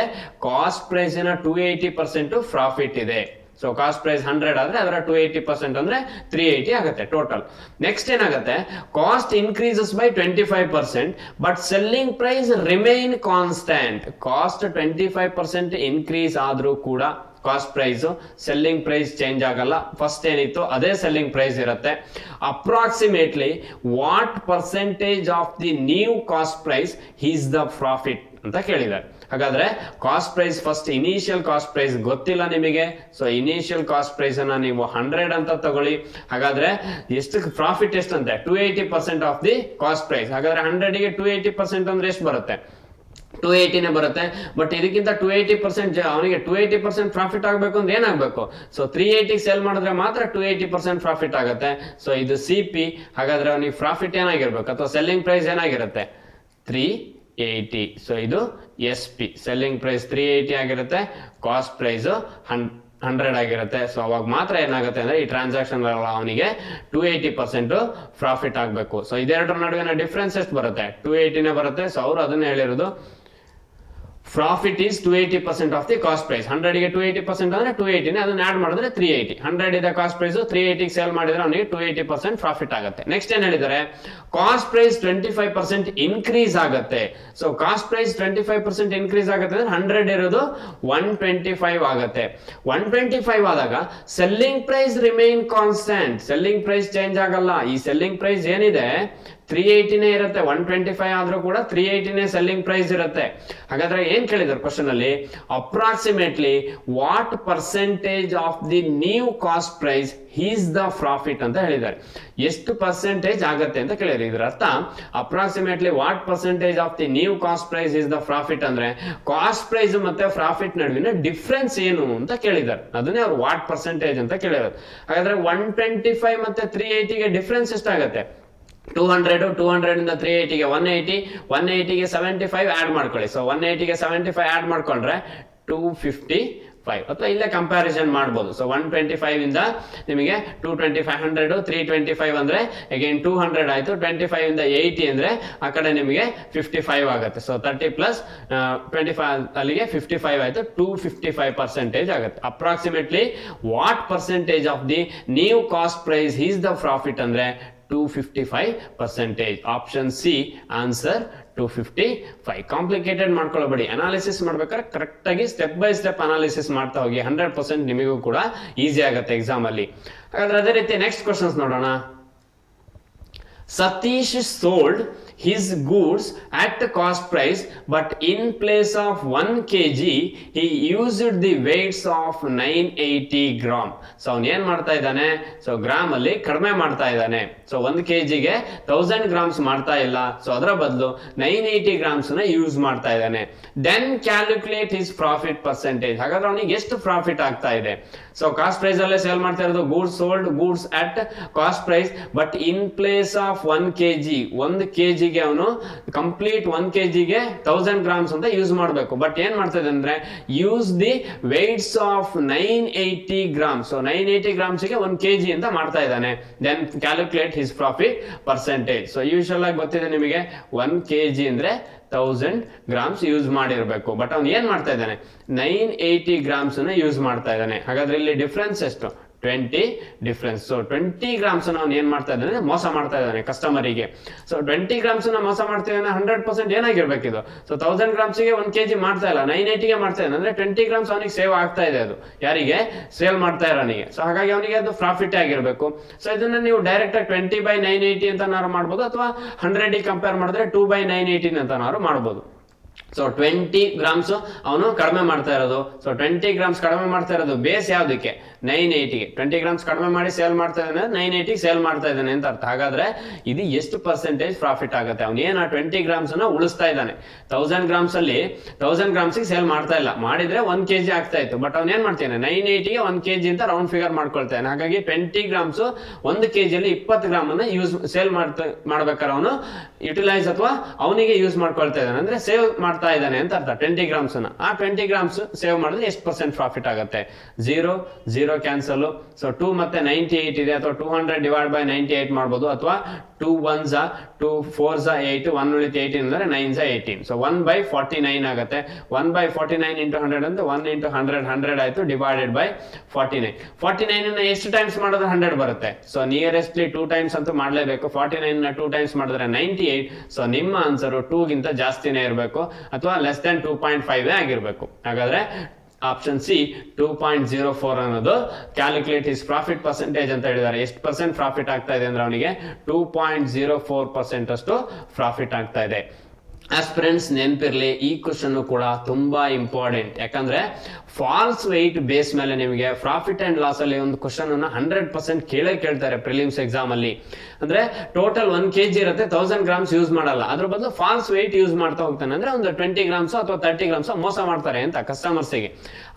ಕಾಸ್ಟ್ ಪ್ರೈಸ್ 280% ಪ್ರಾಫಿಟ್ ಇದೆ. ಸೊ ಕಾಸ್ಟ್ ಪ್ರೈಸ್ 100 ಆದ್ರೆ ಅದರ 280% ಅಂದ್ರೆ 380 ಆಗುತ್ತೆ ಟೋಟಲ್. ನೆಕ್ಸ್ಟ್ ಏನಾಗುತ್ತೆ, cost increases by 25% but selling price remain constant. Cost 25% increase ಆದ್ರೂ ಕೂಡ cost price selling price change ಆಗಲ್ಲ. ಫಸ್ಟ್ ಏನಿತ್ತು ಅದೇ ಸೆಲ್ಲಿಂಗ್ ಪ್ರೈಸ್ ಇರುತ್ತೆ. Approximately what percentage of the new cost price is the profit ಅಂತ ಕೇಳಿದ್ದಾರೆ. ಹಾಗಾದ್ರೆ cost price first initial cost price ಗೊತ್ತಿಲ್ಲ ನಿಮಗೆ. ಸೊ ಇನಿಷಿಯಲ್ ಕಾಸ್ಟ್ ಪ್ರೈಸ್ ಅನ್ನ ನೀವು 100 ಅಂತ ತಗೊಳ್ಳಿ. ಹಾಗಾದ್ರೆ ಎಷ್ಟು ಪ್ರಾಫಿಟ್ ಎಷ್ಟು ಅಂತೆ, 280% ಆಫ್ ದಿ ಕಾಸ್ಟ್ ಪ್ರೈಸ್. ಹಾಗಾದ್ರೆ 100 ಗೆ 280% ಅಂದ್ರೆ ಎಷ್ಟು ಬರುತ್ತೆ, 280 ಬರುತ್ತೆ. ಬಟ್ ಇದಕ್ಕಿಂತ 280% ಅವನಿಗೆ 280% ಪ್ರಾಫಿಟ್ ಆಗಬೇಕು ಅಂದ್ರೆ ಏನಾಗಬೇಕು, ಸೊ 380 ಸೇಲ್ ಮಾಡಿದ್ರೆ ಮಾತ್ರ 280% ಪ್ರಾಫಿಟ್ ಆಗುತ್ತೆ. ಸೊ ಇದು CP. ಹಾಗಾದ್ರೆ ಅವನಿಗೆ ಪ್ರಾಫಿಟ್ ಏನಾಗಿರ್ಬೇಕು ಅಥವಾ ಸೆಲ್ಲಿಂಗ್ ಪ್ರೈಸ್ ಏನಾಗಿರುತ್ತೆ, 380. ಸೊ ಇದು SP. ಸೆಲ್ಲಿಂಗ್ ಪ್ರೈಸ್ 380 ಆಗಿರುತ್ತೆ, ಕಾಸ್ಟ್ ಪ್ರೈಸ್ 100 ಆಗಿರುತ್ತೆ. ಸೊ ಅವಾಗ ಮಾತ್ರ ಏನಾಗುತ್ತೆ ಅಂದ್ರೆ ಈ ಟ್ರಾನ್ಸಾಕ್ಷನ್ ಅವನಿಗೆ 280% ಪ್ರಾಫಿಟ್ ಆಗಬೇಕು. ಸೊ ಇದೆರಡರ ನಡುವಿನ ಡಿಫ್ರೆನ್ಸ್ ಎಷ್ಟು ಬರುತ್ತೆ, 280 ಬರುತ್ತೆ. ಸೊ ಅವರು ಅದನ್ನ ಹೇಳಿರೋದು profit is 280% of the cost price. 100 ಗೆ 280% ಅಂದ್ರೆ 280, ಅದನ್ನ ಆಡ್ ಮಾಡಿದ್ರೆ 380. 100 ಇದೆ ಕಾಸ್ಟ್ ಪ್ರೈಸ್, 380 ಸೇಲ್ ಮಾಡಿದ್ರೆ ಅವನಿಗೆ 280% ಪ್ರಾಫಿಟ್ ಆಗುತ್ತೆ. ನೆಕ್ಸ್ಟ್ ಏನ್ ಹೇಳಿದ್ದಾರೆ, ಕಾಸ್ಟ್ ಪ್ರೈಸ್ 25% ಇನ್ಕ್ರೀಸ್ ಆಗುತ್ತೆ. ಸೊ ಕಾಸ್ಟ್ ಪ್ರೈಸ್ 25% ಇನ್ಕ್ರೀಸ್ ಆಗುತ್ತೆ ಅಂದ್ರೆ 100 ಇರೋದು 125 ಆಗುತ್ತೆ. 125 ಆದಾಗ selling price remain constant. Selling price change ಆಗಲ್ಲ. ಈ ಸೆಲ್ಲಿಂಗ್ ಪ್ರೈಸ್ ಏನಿದೆ 380ನೇ ಇರುತ್ತೆ. 125 ಆದ್ರೂ ಕೂಡ 380ನೇ ಸೆಲ್ಲಿಂಗ್ ಪ್ರೈಸ್ ಇರುತ್ತೆ. ಹಾಗಾದ್ರೆ ಏನ್ ಕೇಳಿದ್ರು ಕ್ವಶನ್ ಅಲ್ಲಿ, approximately what percentage of the new cost price is the profit ಅಂತ ಹೇಳಿದ್ದಾರೆ. ಎಷ್ಟು ಪರ್ಸೆಂಟೇಜ್ ಆಗತ್ತೆ ಅಂತ ಕೇಳಿದ್ರು. ಇದರ ಅರ್ಥ approximately what percentage of the new cost price is the profit ಅಂದ್ರೆ ಕಾಸ್ಟ್ ಪ್ರೈಸ್ ಮತ್ತೆ ಪ್ರಾಫಿಟ್ ನಡುವಿನ ಡಿಫ್ರೆನ್ಸ್ ಏನು ಅಂತ ಕೇಳಿದ್ದಾರೆ. ಅದನ್ನೇ ಅವ್ರು ವಾಟ್ ಪರ್ಸೆಂಟೇಜ್ ಅಂತ ಕೇಳಿರೋದು. ಹಾಗಾದ್ರೆ 125 ಮತ್ತೆ 380ಗೆ ಡಿಫ್ರೆನ್ಸ್ ಎಷ್ಟಾಗತ್ತೆ? 200 ಇಂದ 380ಗೆ 180ಗೆ 75 ಆಡ್ ಮಾಡ್ಕೊಳ್ಳಿ. ಸೊ 180ಗೆ 75 ಆಡ್ ಮಾಡ್ಕೊಂಡ್ರೆ 255 ಅಥವಾ ಇಲ್ಲೇ ಕಂಪ್ಯಾರಿಸನ್ ಮಾಡ್ಬೋದು. ಸೊ 125 ಇಂದ ನಿಮಗೆ 225 100 325 ಅಂದ್ರೆ ಅಗೇನ್ 200 ಆಯ್ತು. 25 ಇಂದ 80 ಅಂದ್ರೆ ಆ ಕಡೆ ನಿಮಗೆ 55 ಆಗುತ್ತೆ. ಸೊ 30 ಪ್ಲಸ್ 25 ಅಲ್ಲಿಗೆ 55 ಆಯ್ತು. 255% ಆಗುತ್ತೆ. Approximately what percentage of the new cost price is the profit ಅಂದ್ರೆ 255%. Option C answer 255. ಕಾಂಪ್ಲಿಕೇಟೆಡ್ ಮಾಡ್ಕೊಳ್ಳಬೇಡಿ. ಅನಾಲಿಸಿಸ್ ಮಾಡ್ಬೇಕಾದ್ರೆ ಕರೆಕ್ಟ್ ಆಗಿ ಸ್ಟೆಪ್ ಬೈ ಸ್ಟೆಪ್ ಅನಾಲಿಸಿಸ್ ಮಾಡ್ತಾ ಹೋಗಿ. 100% ನಿಮಗೂ ಕೂಡ ಈಸಿ ಆಗುತ್ತೆ ಎಕ್ಸಾಮ್ ಅಲ್ಲಿ. ಹಾಗಾದ್ರೆ ಅದೇ ರೀತಿ ನೆಕ್ಸ್ಟ್ ಕ್ವಶನ್ಸ್ ನೋಡೋಣ. Satish sold his goods at the cost price, but in place of 1 kg he used the weights of 980 gram. So ಅವನು ಏನ್ ಮಾಡ್ತಾ ಇದ್ದಾನೆ? ಸೊ ಗ್ರಾಮ್ ಅಲ್ಲಿ ಕಡಿಮೆ ಮಾಡ್ತಾ ಇದ್ದಾನೆ. ಸೊ 1 kgಗೆ 1000 ಗ್ರಾಮ್ಸ್ ಮಾಡ್ತಾ ಇಲ್ಲ. ಸೊ ಅದರ ಬದಲು 980 ಗ್ರಾಮ್ಸ್ ನ ಯೂಸ್ ಮಾಡ್ತಾ ಇದ್ದಾನೆ. Then calculate his profit percentage. ಹಾಗಾದ್ರೆ ಅವನಿಗೆ ಎಷ್ಟು ಪ್ರಾಫಿಟ್ ಆಗ್ತಾ ಇದೆ? ಸೊ ಕಾಸ್ಟ್ ಪ್ರೈಸ್ ಅಲ್ಲೇ ಸೇಲ್ ಮಾಡ್ತಾ ಇರೋದು goods sold goods at cost price, but in place of 1 kg 1 kgಗೆ ಅವನು ಕಂಪ್ಲೀಟ್ 1 kgಗೆ 1000 ಗ್ರಾಮ್ಸ್ ಅಂತ ಯೂಸ್ ಮಾಡಬೇಕು. ಬಟ್ ಏನ್ ಮಾಡ್ತಾ ಇದೆ ಅಂದ್ರೆ use the weights of 980 grams. So 980 ಗ್ರಾಮ್ಸ್ಗೆ 1 kg ಅಂತ ಮಾಡ್ತಾ ಇದ್ದಾನೆ. Then calculate his profit percentage. So usual ಆಗಿ ಗೊತ್ತಿದೆ ನಿಮಗೆ 1 kg ಅಂದ್ರೆ 1000 ಗ್ರಾಮ್ಸ್ ಯೂಸ್ ಮಾಡಿರ್ಬೇಕು. ಬಟ್ ಅವ್ನು ಏನ್ ಮಾಡ್ತಾ ಇದ್ದಾನೆ? 980 ಗ್ರಾಮ್ಸ್ ಅನ್ನ ಯೂಸ್ ಮಾಡ್ತಾ ಇದ್ದಾನೆ. ಹಾಗಾದ್ರೆ ಇಲ್ಲಿ ಡಿಫ್ರೆನ್ಸ್ ಎಷ್ಟು? 20 ಡಿಫ್ರೆನ್ಸ್. ಸೊ 20 ಗ್ರಾಮ್ಸ್ ಅವ್ನು ಏನ್ ಮಾಡ್ತಾ ಇದ್ದಾನೆ? ಮೋಸ ಮಾಡ್ತಾ ಇದ್ದಾನೆ ಕಸ್ಟಮರಿಗೆ. ಸೊ 20 ಗ್ರಾಮ್ಸ್ ಮೋಸ ಮಾಡ್ತಿದ್ದಾನೆ. 100% ಏನಾಗಿರ್ಬೇಕು ಇದು? ಸೊ 1000 ಗ್ರಾಮ್ಸ್ಗೆ 1 kg ಮಾಡ್ತಾ ಇಲ್ಲ, 980ಗೆ ಮಾಡ್ತಾ ಇದ್ದಾನೆ ಅಂದ್ರೆ 20 ಗ್ರಾಮ್ಸ್ ಅವನಿಗೆ ಸೇವ್ ಆಗ್ತಾ ಇದೆ. ಅದು ಯಾರಿಗೆ? ಸೇಲ್ ಮಾಡ್ತಾ ಇರೋನಿಗೆ. ಸೊ ಹಾಗಾಗಿ ಅವನಿಗೆ ಅದು ಪ್ರಾಫಿಟ್ ಆಗಿರ್ಬೇಕು. ಸೊ ಇದನ್ನ ನೀವು ಡೈರೆಕ್ಟ್ ಆಗಿ 20/980 ಅಂತ ನಾವು ಮಾಡ್ಬೋದು, ಅಥವಾ 100 ಕಂಪೇರ್ ಮಾಡಿದ್ರೆ 2/918 ಅಂತ ನಾವು ಮಾಡ್ಬೋದು. ಸೊ 20 ಗ್ರಾಮ್ಸ್ ಅವನು ಕಡಿಮೆ ಮಾಡ್ತಾ ಇರೋದು. ಸೊ 20 ಗ್ರಾಮ್ಸ್ ಕಡಿಮೆ ಮಾಡ್ತಾ ಇರೋದು ಬೇಸ್ ಯಾವ್ದಕ್ಕೆ? 980ಗೆ. 20 ಗ್ರಾಮ್ಸ್ ಕಡಿಮೆ ಮಾಡಿ ಸೇಲ್ ಮಾಡ್ತಾ ಇದ್ದಾನೆ, 980 ಸೇಲ್ ಮಾಡ್ತಾ ಇದ್ದಾನೆ ಅಂತ ಅರ್ಥ. ಹಾಗಾದ್ರೆ ಇದು ಎಷ್ಟು ಪರ್ಸೆಂಟೇಜ್ ಪ್ರಾಫಿಟ್ ಆಗುತ್ತೆ? ಅವ್ನು ಏನ 20 ಗ್ರಾಮ್ಸ್ ಅನ್ನ ಉಳಿಸ್ತಾ ಇದ್ದಾನೆ. 1000 ಗ್ರಾಮ್ಸ್ ಅಲ್ಲಿ 1000 ಗ್ರಾಮ್ಸ್ಗೆ ಸೇಲ್ ಮಾಡ್ತಾ ಇಲ್ಲ, ಮಾಡಿದ್ರೆ 1 kg ಆಗ್ತಾ ಇತ್ತು. ಬಟ್ ಅವ್ನು ಏನ್ ಮಾಡ್ತಾನೆ? 980ಗೆ 1 kg ಅಂತ ರೌಂಡ್ ಫಿಗರ್ ಮಾಡ್ಕೊಳ್ತಾನೆ. ಹಾಗಾಗಿ 20 ಗ್ರಾಮ್ಸ್ 1 kg ಅಲ್ಲಿ 20 ಗ್ರಾಮ್ ಅನ್ನ ಯೂಸ್ ಸೇಲ್ ಮಾಡ್ಬೇಕಾದ್ರೆ ಅವನು ಯುಟಿಲೈಸ್ ಅಥವಾ ಅವನಿಗೆ ಯೂಸ್ ಮಾಡ್ಕೊಳ್ತಾ ಇದ್ದಾನೆ, ಅಂದ್ರೆ ಸೇವ್ ಮಾಡ್ತಾ ಇದ್ದಾನೆ ಅಂತ ಅರ್ಥ. 20 ಗ್ರಾಮ್ಸ್ ಆ 20 ಗ್ರಾಮ್ಸ್ ಸೇವ್ ಮಾಡಿದ್ರೆ ಎಷ್ಟು ಪರ್ಸೆಂಟ್ ಪ್ರಾಫಿಟ್ ಆಗುತ್ತೆ? 0 ಕ್ಯಾನ್ಸಲ್. ಸೊ 2 ಮತ್ತೆ 98 ಇದೆ, ಅಥವಾ 200 ಡಿವೈಡ್ ಬೈ 98 ಮಾಡ್ಬೋದು, ಅಥವಾ 2 1s 2 4s 8 1 ಉಳಿತು 18 ಅಂದ್ರೆ 9s 18. ಸೊ 1/49 ಆಗುತ್ತೆ. 1/49 ಇಂಟು 100 ಅಂತ 1 ಇಂಟು 100 100 ಆಯ್ತು, ಡಿವೈಡೆಡ್ ಬೈ 49 ಅನ್ನ ಎಷ್ಟು ಟೈಮ್ಸ್ ಮಾಡಿದ್ರೆ 100 ಬರುತ್ತೆ? ಸೊ ನಿಯರೆಸ್ಟ್ಲಿ 2 ಟೈಮ್ಸ್ ಅಂತೂ ಮಾಡಲೇಬೇಕು. 49 ನ 2 ಟೈಮ್ಸ್ ಮಾಡಿದ್ರೆ 98. ಸೊ ನಿಮ್ಮ ಆನ್ಸರ್ 2 ಗಿಂತ ಜಾಸ್ತಿನೇ ಇರಬೇಕು, ಅಥವಾ ಲೆಸ್ ದನ್ 2.5 ಆಗಿರ್ಬೇಕು. ಹಾಗಾದ್ರೆ ಆಪ್ಷನ್ ಸಿ 2.04 ಅನ್ನೋದು ಕ್ಯಾಲ್ಕುಲೇಟ್ ಹಿಸ್ ಪ್ರಾಫಿಟ್ ಪರ್ಸೆಂಟೇಜ್ ಅಂತ ಹೇಳಿದ್ದಾರೆ. ಎಷ್ಟು ಪರ್ಸೆಂಟ್ ಪ್ರಾಫಿಟ್ ಆಗ್ತಾ ಇದೆ ಅಂದ್ರೆ ಅವನಿಗೆ 2.04% ಅಷ್ಟು ಪ್ರಾಫಿಟ್ ಆಗ್ತಾ ಇದೆ. ಆಸ್ಪಿರೆಂಟ್ಸ್ ನೆನಪಿರ್ಲಿ, ಈ ಕ್ವಶನ್ ಕೂಡ ತುಂಬಾ ಇಂಪಾರ್ಟೆಂಟ್. ಯಾಕಂದ್ರೆ ಫಾಲ್ಸ್ ವೆಯ್ಟ್ ಬೇಸ್ ಮೇಲೆ ನಿಮಗೆ ಪ್ರಾಫಿಟ್ ಅಂಡ್ ಲಾಸ್ ಅಲ್ಲಿ ಒಂದು ಕ್ವಶನ್ ಅನ್ನ 100% ಕೇಳ್ತಾರೆ ಪ್ರಿಲಿಮ್ಸ್ ಎಕ್ಸಾಮ್ ಅಲ್ಲಿ. ಅಂದ್ರೆ ಟೋಟಲ್ 1 kg ಇರುತ್ತೆ, 1000 ಗ್ರಾಮ್ಸ್ ಯೂಸ್ ಮಾಡಲ್ಲ, ಅದ್ರ ಬದಲು ಫಾಲ್ಸ್ ವೆಯ್ಟ್ ಯೂಸ್ ಮಾಡ್ತಾ ಹೋಗ್ತಾನೆ. ಅಂದ್ರೆ ಒಂದು 20 ಗ್ರಾಮ್ಸ್ ಅಥವಾ 30 ಗ್ರಾಮ್ಸ್ ಮೋಸ ಮಾಡ್ತಾರೆ ಅಂತ ಕಸ್ಟಮರ್ಸ್ಗೆ.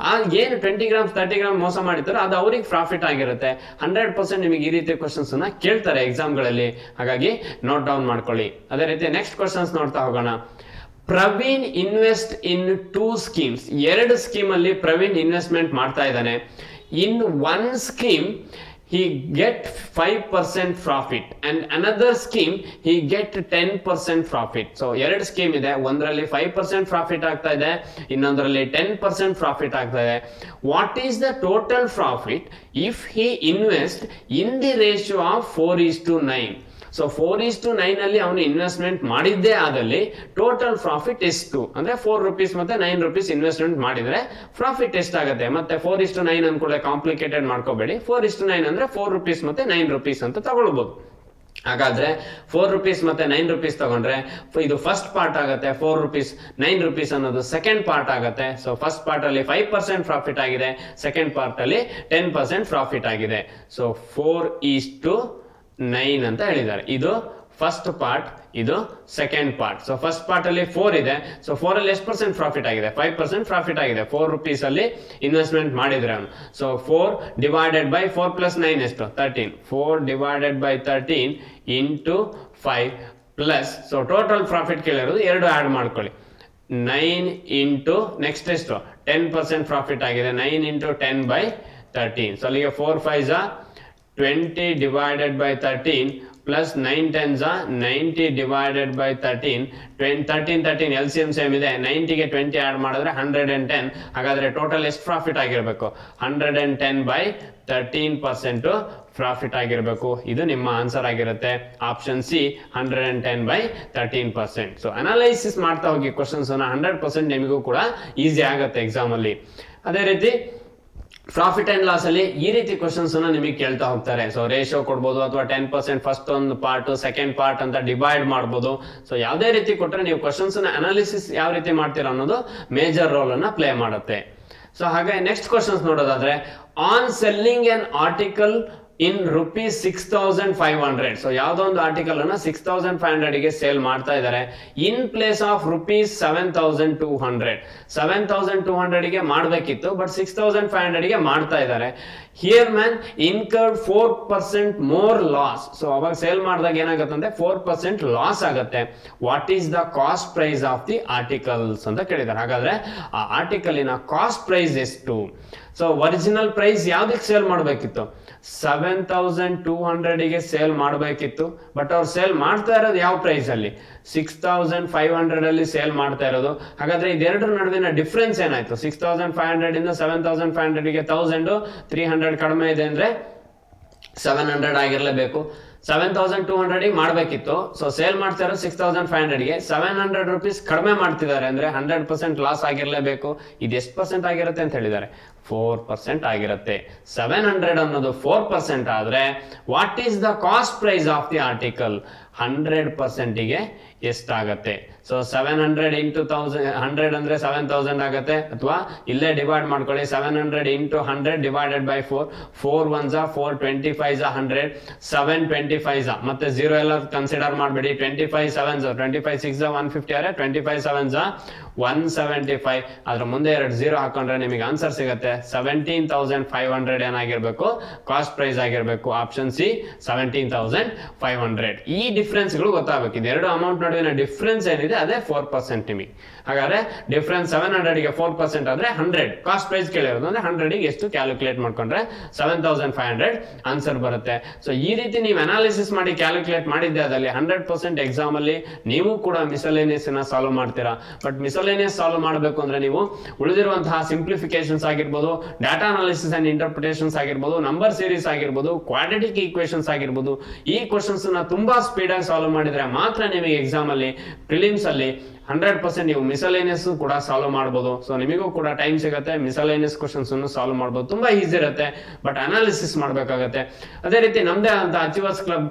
ಆ ಏನು 20 ಗ್ರಾಮ್ಸ್ 30 ಗ್ರಾಮ್ ಮೋಸ ಮಾಡಿರ್ತಾರೋ ಅದು ಅವ್ರಿಗೆ ಪ್ರಾಫಿಟ್ ಆಗಿರುತ್ತೆ. 100% ನಿಮಗೆ ಈ ರೀತಿ ಕ್ವಶನ್ಸ್ ಅನ್ನ ಕೇಳ್ತಾರೆ ಎಕ್ಸಾಮ್ಗಳಲ್ಲಿ. ಹಾಗಾಗಿ ನೋಟ್ ಡೌನ್ ಮಾಡ್ಕೊಳ್ಳಿ. ಅದೇ ರೀತಿ ನೆಕ್ಸ್ಟ್ ಕ್ವಶನ್ಸ್ ನೋಡ್ತಾ ಹೋಗೋಣ. Praveen invest in 2 schemes. 2 scheme ಅಲ್ಲಿ ಪ್ರವೀಣ್ ಇನ್ವೆಸ್ಟ್ಮೆಂಟ್ ಮಾಡ್ತಾ ಇದ್ದಾನೆ. ಇನ್ 1 scheme he get 5% profit and another scheme he get 10% profit. So 2 scheme ಇದೆ, ಒಂದರಲ್ಲಿ 5% ಪ್ರಾಫಿಟ್ ಆಗ್ತಾ ಇದೆ, ಇನ್ನೊಂದರಲ್ಲಿ 10% ಪ್ರಾಫಿಟ್ ಆಗ್ತಾ ಇದೆ. What is the total profit if he invest in the ratio of 4:9? So 4:9 ಅಲ್ಲಿ ಅವನು ಇನ್ವೆಸ್ಟ್ಮೆಂಟ್ ಮಾಡಿದ್ದೇ ಆದಲ್ಲಿ ಟೋಟಲ್ ಪ್ರಾಫಿಟ್ ಎಷ್ಟು ಅಂದ್ರೆ 4 ರೂಪೀಸ್ ಮತ್ತೆ 9 ರೂಪೀಸ್ ಇನ್ವೆಸ್ಟ್ಮೆಂಟ್ ಮಾಡಿದ್ರೆ ಪ್ರಾಫಿಟ್ ಎಷ್ಟಾಗುತ್ತೆ? ಮತ್ತೆ 4:9 ಅನ್ಕೊಳ್ಳೆ ಕಾಂಪ್ಲಿಕೇಟೆಡ್ ಮಾಡ್ಕೋಬೇಡಿ. 4:9 ಅಂದ್ರೆ 4 ರೂಪೀಸ್ ಮತ್ತೆ 9 ರೂಪೀಸ್ ಅಂತ ತಗೊಳ್ಬಹುದು. ಹಾಗಾದ್ರೆ 4 rupees ಮತ್ತೆ 9 rupees ತಗೊಂಡ್ರೆ ಇದು ಫಸ್ಟ್ ಪಾರ್ಟ್ ಆಗುತ್ತೆ, 4 rupees 9 rupees ಅನ್ನೋದು ಸೆಕೆಂಡ್ ಪಾರ್ಟ್ ಆಗುತ್ತೆ. ಸೊ ಫಸ್ಟ್ ಪಾರ್ಟ್ ಅಲ್ಲಿ 5% ಪ್ರಾಫಿಟ್ ಆಗಿದೆ, ಸೆಕೆಂಡ್ ಪಾರ್ಟ್ ಅಲ್ಲಿ 10% ಪ್ರಾಫಿಟ್ ಆಗಿದೆ. ಸೊ 4:9 ಅಂತ ಹೇಳಿದ್ದಾರೆ. ಇದು ಫಸ್ಟ್ ಪಾರ್ಟ್, ಇದು second part. So first part ಅಲ್ಲಿ 4 ಇದೆ. ಸೊ 4 ಅಲ್ಲಿ ಎಷ್ಟು ಪರ್ಸೆಂಟ್ ಪ್ರಾಫಿಟ್ ಆಗಿದೆ? 5% ಪ್ರಾಫಿಟ್ ಆಗಿದೆ. 4 rupees ಅಲ್ಲಿ ಇನ್ವೆಸ್ಟ್ಮೆಂಟ್ ಮಾಡಿದ್ರೆ ಅವನು. ಸೊ 4 ಡಿವೈಡೆಡ್ ಬೈ 4 ಪ್ಲಸ್ 9 ಎಷ್ಟು? 13. 4 divided by 13 into 5 plus, so total profit ಕೇಳಿರೋದು 2 ಆಡ್ ಮಾಡ್ಕೊಳ್ಳಿ. 9 ಇಂಟು ನೆಕ್ಸ್ಟ್ ಎಷ್ಟು? 10% ಪ್ರಾಫಿಟ್ ಆಗಿದೆ. 9 ಇಂಟು 10 ಬೈ 13. ಸೊ ಅಲ್ಲಿಗೆ 4 5s 20 divided by 13 plus 9 10s 90 divided by 13. 13 LCM same ಇದೆ. 90ಗೆ 20 ಆಡ್ ಮಾಡಿದ್ರೆ 110. ಹಾಗಾದ್ರೆ ಟೋಟಲ್ ಎಷ್ಟು ಪ್ರಾಫಿಟ್ ಆಗಿರ್ಬೇಕು? 110 ಬೈ 13% ಪ್ರಾಫಿಟ್ ಆಗಿರ್ಬೇಕು. ಇದು ನಿಮ್ಮ ಆನ್ಸರ್ ಆಗಿರುತ್ತೆ. Option C 110 by 13%. So analysis ಮಾಡ್ತಾ ಹೋಗಿ ಕ್ವಶನ್ಸ್ 100% ನಿಮಗೂ ಕೂಡ ಈಸಿ ಆಗುತ್ತೆ ಎಕ್ಸಾಮ್ ಅಲ್ಲಿ. ಅದೇ ರೀತಿ ಪ್ರಾಫಿಟ್ ಅಂಡ್ ಲಾಸ್ ಅಲ್ಲಿ ಈ ರೀತಿ ಕ್ವಶನ್ಸ್ ನಿಮಗೆ ಕೇಳ್ತಾ ಹೋಗ್ತಾರೆ. ಸೊ ರೇಷಿಯೋ ಕೊಡ್ಬೋದು, ಅಥವಾ 10% ಫಸ್ಟ್ ಒಂದು ಪಾರ್ಟ್ ಸೆಕೆಂಡ್ ಪಾರ್ಟ್ ಅಂತ ಡಿವೈಡ್ ಮಾಡ್ಬೋದು. ಸೊ ಯಾವುದೇ ರೀತಿ ಕೊಟ್ಟರೆ ನೀವು ಕ್ವಶನ್ಸ್ ಅನಾಲಿಸಿಸ್ ಯಾವ ರೀತಿ ಮಾಡ್ತೀರಾ ಅನ್ನೋದು ಮೇಜರ್ ರೋಲ್ ಅನ್ನ ಪ್ಲೇ ಮಾಡುತ್ತೆ. ಸೊ ಹಾಗೆ ನೆಕ್ಸ್ಟ್ ಕ್ವಶನ್ಸ್ ನೋಡೋದಾದ್ರೆ, on selling N article in ₹6,500. So ಯಾವ್ದೋ ಒಂದು ಆರ್ಟಿಕಲ್ ಅನ್ನ 6,500 ಗೆ ಸೇಲ್ ಮಾಡ್ತಾ ಇದ್ದಾರೆ. ಇನ್ ಪ್ಲೇಸ್ ಆಫ್ ₹7,200. 7,200 ಗೆ ಮಾಡಬೇಕಿತ್ತು, ಬಟ್ 6,500 ಗೆ ಮಾಡ್ತಾ ಇದ್ದಾರೆ. Here man incurred 4% more loss. So ಅವಾಗ ಸೇಲ್ ಮಾಡಿದಾಗ ಏನಾಗುತ್ತೆ? 4% ಲಾಸ್ ಆಗುತ್ತೆ. What is the cost price of the articles ಅಂತ ಕೇಳಿದ್ದಾರೆ. ಹಾಗಾದ್ರೆ ಆ ಆರ್ಟಿಕಲಿನ ಕಾಸ್ಟ್ ಪ್ರೈಸ್ ಎಷ್ಟು? ಸೊ ಒರಿಜಿನಲ್ ಪ್ರೈಸ್ ಯಾವ್ದಕ್ಕೆ ಸೇಲ್ ಮಾಡಬೇಕಿತ್ತು? 7,200 ಗೆ ಸೇಲ್ ಮಾಡಬೇಕಿತ್ತು, ಬಟ್ ಅವ್ರು ಸೇಲ್ ಮಾಡ್ತಾ ಇರೋದು ಯಾವ ಪ್ರೈಸ್ ಅಲ್ಲಿ? 6,500 ಅಲ್ಲಿ ಸೇಲ್ ಮಾಡ್ತಾ ಇರೋದು. ಹಾಗಾದ್ರೆ ಇದೆರಡರ ನಡುವಿನ ಡಿಫ್ರೆನ್ಸ್ ಏನಾಯ್ತು? 6,500 ಇಂದ 7,500 ಗೆ 1,300 ಕಡಿಮೆ ಇದೆ ಅಂದ್ರೆ 700 ಆಗಿರ್ಲೇಬೇಕು. 7,200 ಮಾಡಬೇಕಿತ್ತು, ಸೊ ಸೇಲ್ ಮಾಡ್ತಾ ಇರೋದು 6,500 ಗೆ. 700 rupees ಕಡಿಮೆ ಮಾಡ್ತಿದ್ದಾರೆ ಅಂದ್ರೆ 100% ಲಾಸ್ ಆಗಿರ್ಲೇಬೇಕು. ಇದು ಎಷ್ಟು ಪರ್ಸೆಂಟ್ ಆಗಿರುತ್ತೆ ಅಂತ ಹೇಳಿದ್ದಾರೆ? 4% ಆಗಿರುತ್ತೆ. 700 ಅನ್ನೋದು 4% ಆದ್ರೆ what is the cost price of the article? 100% ಗೆ ಎಷ್ಟಾಗತ್ತೆ? ಸೊ 700 ಇಂಟು 100 ಅಂದ್ರೆ 7,000 ಆಗುತ್ತೆ. ಅಥವಾ ಇಲ್ಲೇ ಡಿವೈಡ್ ಮಾಡ್ಕೊಳ್ಳಿ. 700 into 100 divided by 4. 4 1s 4, 25s 100, 7 25s ಮತ್ತೆ 0 ಎಲ್ಲ ಕನ್ಸಿಡರ್ ಮಾಡಬೇಡಿ. 25 7s 25 6 150 ಆದ್ರೆ 25 7s 175. ಅದ್ರ ಮುಂದೆ 2 0 ಹಾಕೊಂಡ್ರೆ ನಿಮಗೆ ಆನ್ಸರ್ ಸಿಗುತ್ತೆ. 17,500 ಏನಾಗಿರ್ಬೇಕು? ಕಾಸ್ಟ್ ಪ್ರೈಸ್ ಆಗಿರ್ಬೇಕು. Option C 17,500. ಈ ಡಿಫ್ರೆನ್ಸ್ ಗಳು ಗೊತ್ತಾಗಬೇಕು. ಇದೆರಡು ಅಮೌಂಟ್ ನಡುವಿನ ಡಿಫ್ರೆನ್ಸ್ ಏನಿದೆ ಅದೇ 4% ನಿಮಗೆ. ಹಾಗಾದ್ರೆ ಡಿಫ್ರೆನ್ಸ್ 700 ಗೆ 4% ಆದ್ರೆ 100. ಕಾಸ್ಟ್ ಪ್ರೈಸ್ ಕೇಳಿರೋದು ಅಂದ್ರೆ 100 ಗೆ ಎಷ್ಟು ಕ್ಯಾಲ್ಕುಲೇಟ್ ಮಾಡ್ಕೊಂಡ್ರೆ 7,500 ಆನ್ಸರ್ ಬರುತ್ತೆ. ಸೊ ಈ ರೀತಿ ನೀವು ಅನಾಲಿಸಿಸ್ ಮಾಡಿ ಕ್ಯಾಲ್ಕುಲೇಟ್ ಮಾಡಿದ್ದೆ ಅದಲ್ಲಿ 100% ಎಕ್ಸಾಮ್ ಅಲ್ಲಿ ನೀವು ಕೂಡ ಮಿಸಲೇನಿಯಸ್ ನ ಸಾಲ್ವ್ ಮಾಡ್ತೀರಾ. ಬಟ್ ಮಿಸಲೇನಿಯಸ್ ಸಾಲ್ವ್ ಮಾಡಬೇಕು ಅಂದ್ರೆ ನೀವು ಉಳಿದಿರುವಂತಹ ಸಿಂಪ್ಲಿಫಿಕೇಶನ್ಸ್ ಆಗಿರ್ಬೋದು, ಡಾಟಾ ಅನಾಲಿಸಿಸ್ ಅಂಡ್ ಇಂಟರ್ಪ್ರಿಟೇಷನ್ಸ್ ಆಗಿರ್ಬೋದು, ನಂಬರ್ ಸೀರೀಸ್ ಆಗಿರ್ಬೋದು, ಕ್ವಾಡ್ರಾಟಿಕ್ ಈಕ್ವೇಷನ್ಸ್ ಆಗಿರ್ಬೋದು, ಈ ಕ್ವಶನ್ಸ್ ನ ತುಂಬಾ ಸ್ಪೀಡ್ ಆಗಿ ಸಾಲ್ವ್ ಮಾಡಿದ್ರೆ ಮಾತ್ರ ನಿಮಗೆ ಎಕ್ಸಾಮ್ ಅಲ್ಲಿ ಪ್ರಿಲಿಮ್ಸ್ ಅಲ್ಲಿ 100% ನೀವು ಮಿಸಲೇನಿಯಸ್ ಕೂಡ ಸಾಲ್ವ್ ಮಾಡಬಹುದು. ಸೊ ನಿಮಗೂ ಕೂಡ ಟೈಮ್ ಸಿಗುತ್ತೆ, ಮಿಸಲೇನಿಯಸ್ ಕ್ವಶನ್ಸ್ ಅನ್ನು ಸಾಲ್ವ್ ಮಾಡಬಹುದು. ತುಂಬಾ ಈಸಿ ಇರುತ್ತೆ, ಬಟ್ ಅನಾಲಿಸಿಸ್ ಮಾಡಬೇಕಾಗತ್ತೆ. ಅದೇ ರೀತಿ ನಮ್ದೇ ಅಂತ ಅಚೀವರ್ಸ್ ಕ್ಲಬ್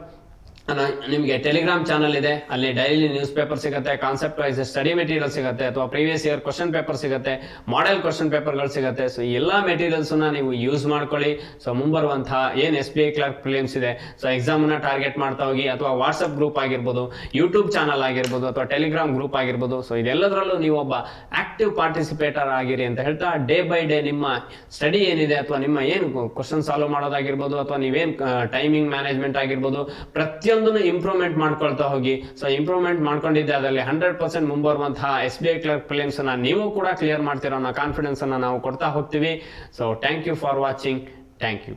ನಿಮಗೆ ಟೆಲಿಗ್ರಾಮ್ ಚಾನಲ್ ಇದೆ. ಅಲ್ಲಿ ಡೈಲಿ ನ್ಯೂಸ್ ಪೇಪರ್ ಸಿಗುತ್ತೆ, ಕಾನ್ಸೆಪ್ಟ್ ವೈಸ್ ಸ್ಟಡಿ ಮೆಟೀರಿಯಲ್ ಸಿಗುತ್ತೆ, ಅಥವಾ ಪ್ರೀವಿಯಸ್ ಇಯರ್ ಕ್ವಶನ್ ಪೇಪರ್ ಸಿಗುತ್ತೆ, ಮಾಡೆಲ್ ಕ್ವಶನ್ ಪೇಪರ್ಗಳು ಸಿಗುತ್ತೆ. ಸೊ ಈ ಎಲ್ಲಾ ಮೆಟೀರಿಯಲ್ಸ್ ನೀವು ಯೂಸ್ ಮಾಡ್ಕೊಳ್ಳಿ. ಸೊ ಮುಂಬರುವಂತಹ ಏನ್ SBI ಕ್ಲರ್ಕ್ ಪ್ರಿಲಿಮ್ಸ್ ಇದೆ, ಸೊ ಎಕ್ಸಾಮ್ ನ ಟಾರ್ಗೆಟ್ ಮಾಡ್ತಾ ಹೋಗಿ, ಅಥವಾ ವಾಟ್ಸ್ಆಪ್ ಗ್ರೂಪ್ ಆಗಿರ್ಬೋದು, ಯೂಟ್ಯೂಬ್ ಚಾನಲ್ ಆಗಿರ್ಬೋದು, ಅಥವಾ ಟೆಲಿಗ್ರಾಮ್ ಗ್ರೂಪ್ ಆಗಿರ್ಬೋದು. ಸೊ ಇದೆಲ್ಲದರಲ್ಲೂ ನೀವು ಒಬ್ಬ ಆಕ್ಟಿವ್ ಪಾರ್ಟಿಸಿಪೇಟರ್ ಆಗಿರಿ ಅಂತ ಹೇಳ್ತಾ, ಡೇ ಬೈ ಡೇ ನಿಮ್ಮ ಸ್ಟಡಿ ಏನಿದೆ, ಅಥವಾ ನಿಮ್ಮ ಏನು ಕ್ವಶನ್ ಸಾಲ್ವ್ ಮಾಡೋದಾಗಿರ್ಬೋದು, ಅಥವಾ ನೀವೇನ್ ಟೈಮಿಂಗ್ ಮ್ಯಾನೇಜ್ಮೆಂಟ್ ಆಗಿರ್ಬೋದು, ಪ್ರತಿಯೊಂದು ಇಂಪ್ರೂವ್ಮೆಂಟ್ ಮಾಡ್ಕೊಳ್ತಾ ಹೋಗಿ. ಸೊ ಇಂಪ್ರೂವ್ಮೆಂಟ್ ಮಾಡ್ಕೊಂಡಿದ್ದೆ ಅದರಲ್ಲಿ 100% ಮುಂಬರುವಂತಹ SBI ಕ್ಲರ್ಕ್ ಪ್ರಿಲಿಮ್ಸ್ ಅನ್ನ ನೀವು ಕೂಡ ಕ್ಲಿಯರ್ ಮಾಡ್ತೀರೋ ಅನ್ನೋ ಕಾನ್ಫಿಡೆನ್ಸ್ ಅನ್ನ ನಾವು ಕೊಡ್ತಾ ಹೋಗ್ತೀವಿ. So thank you for watching. Thank you.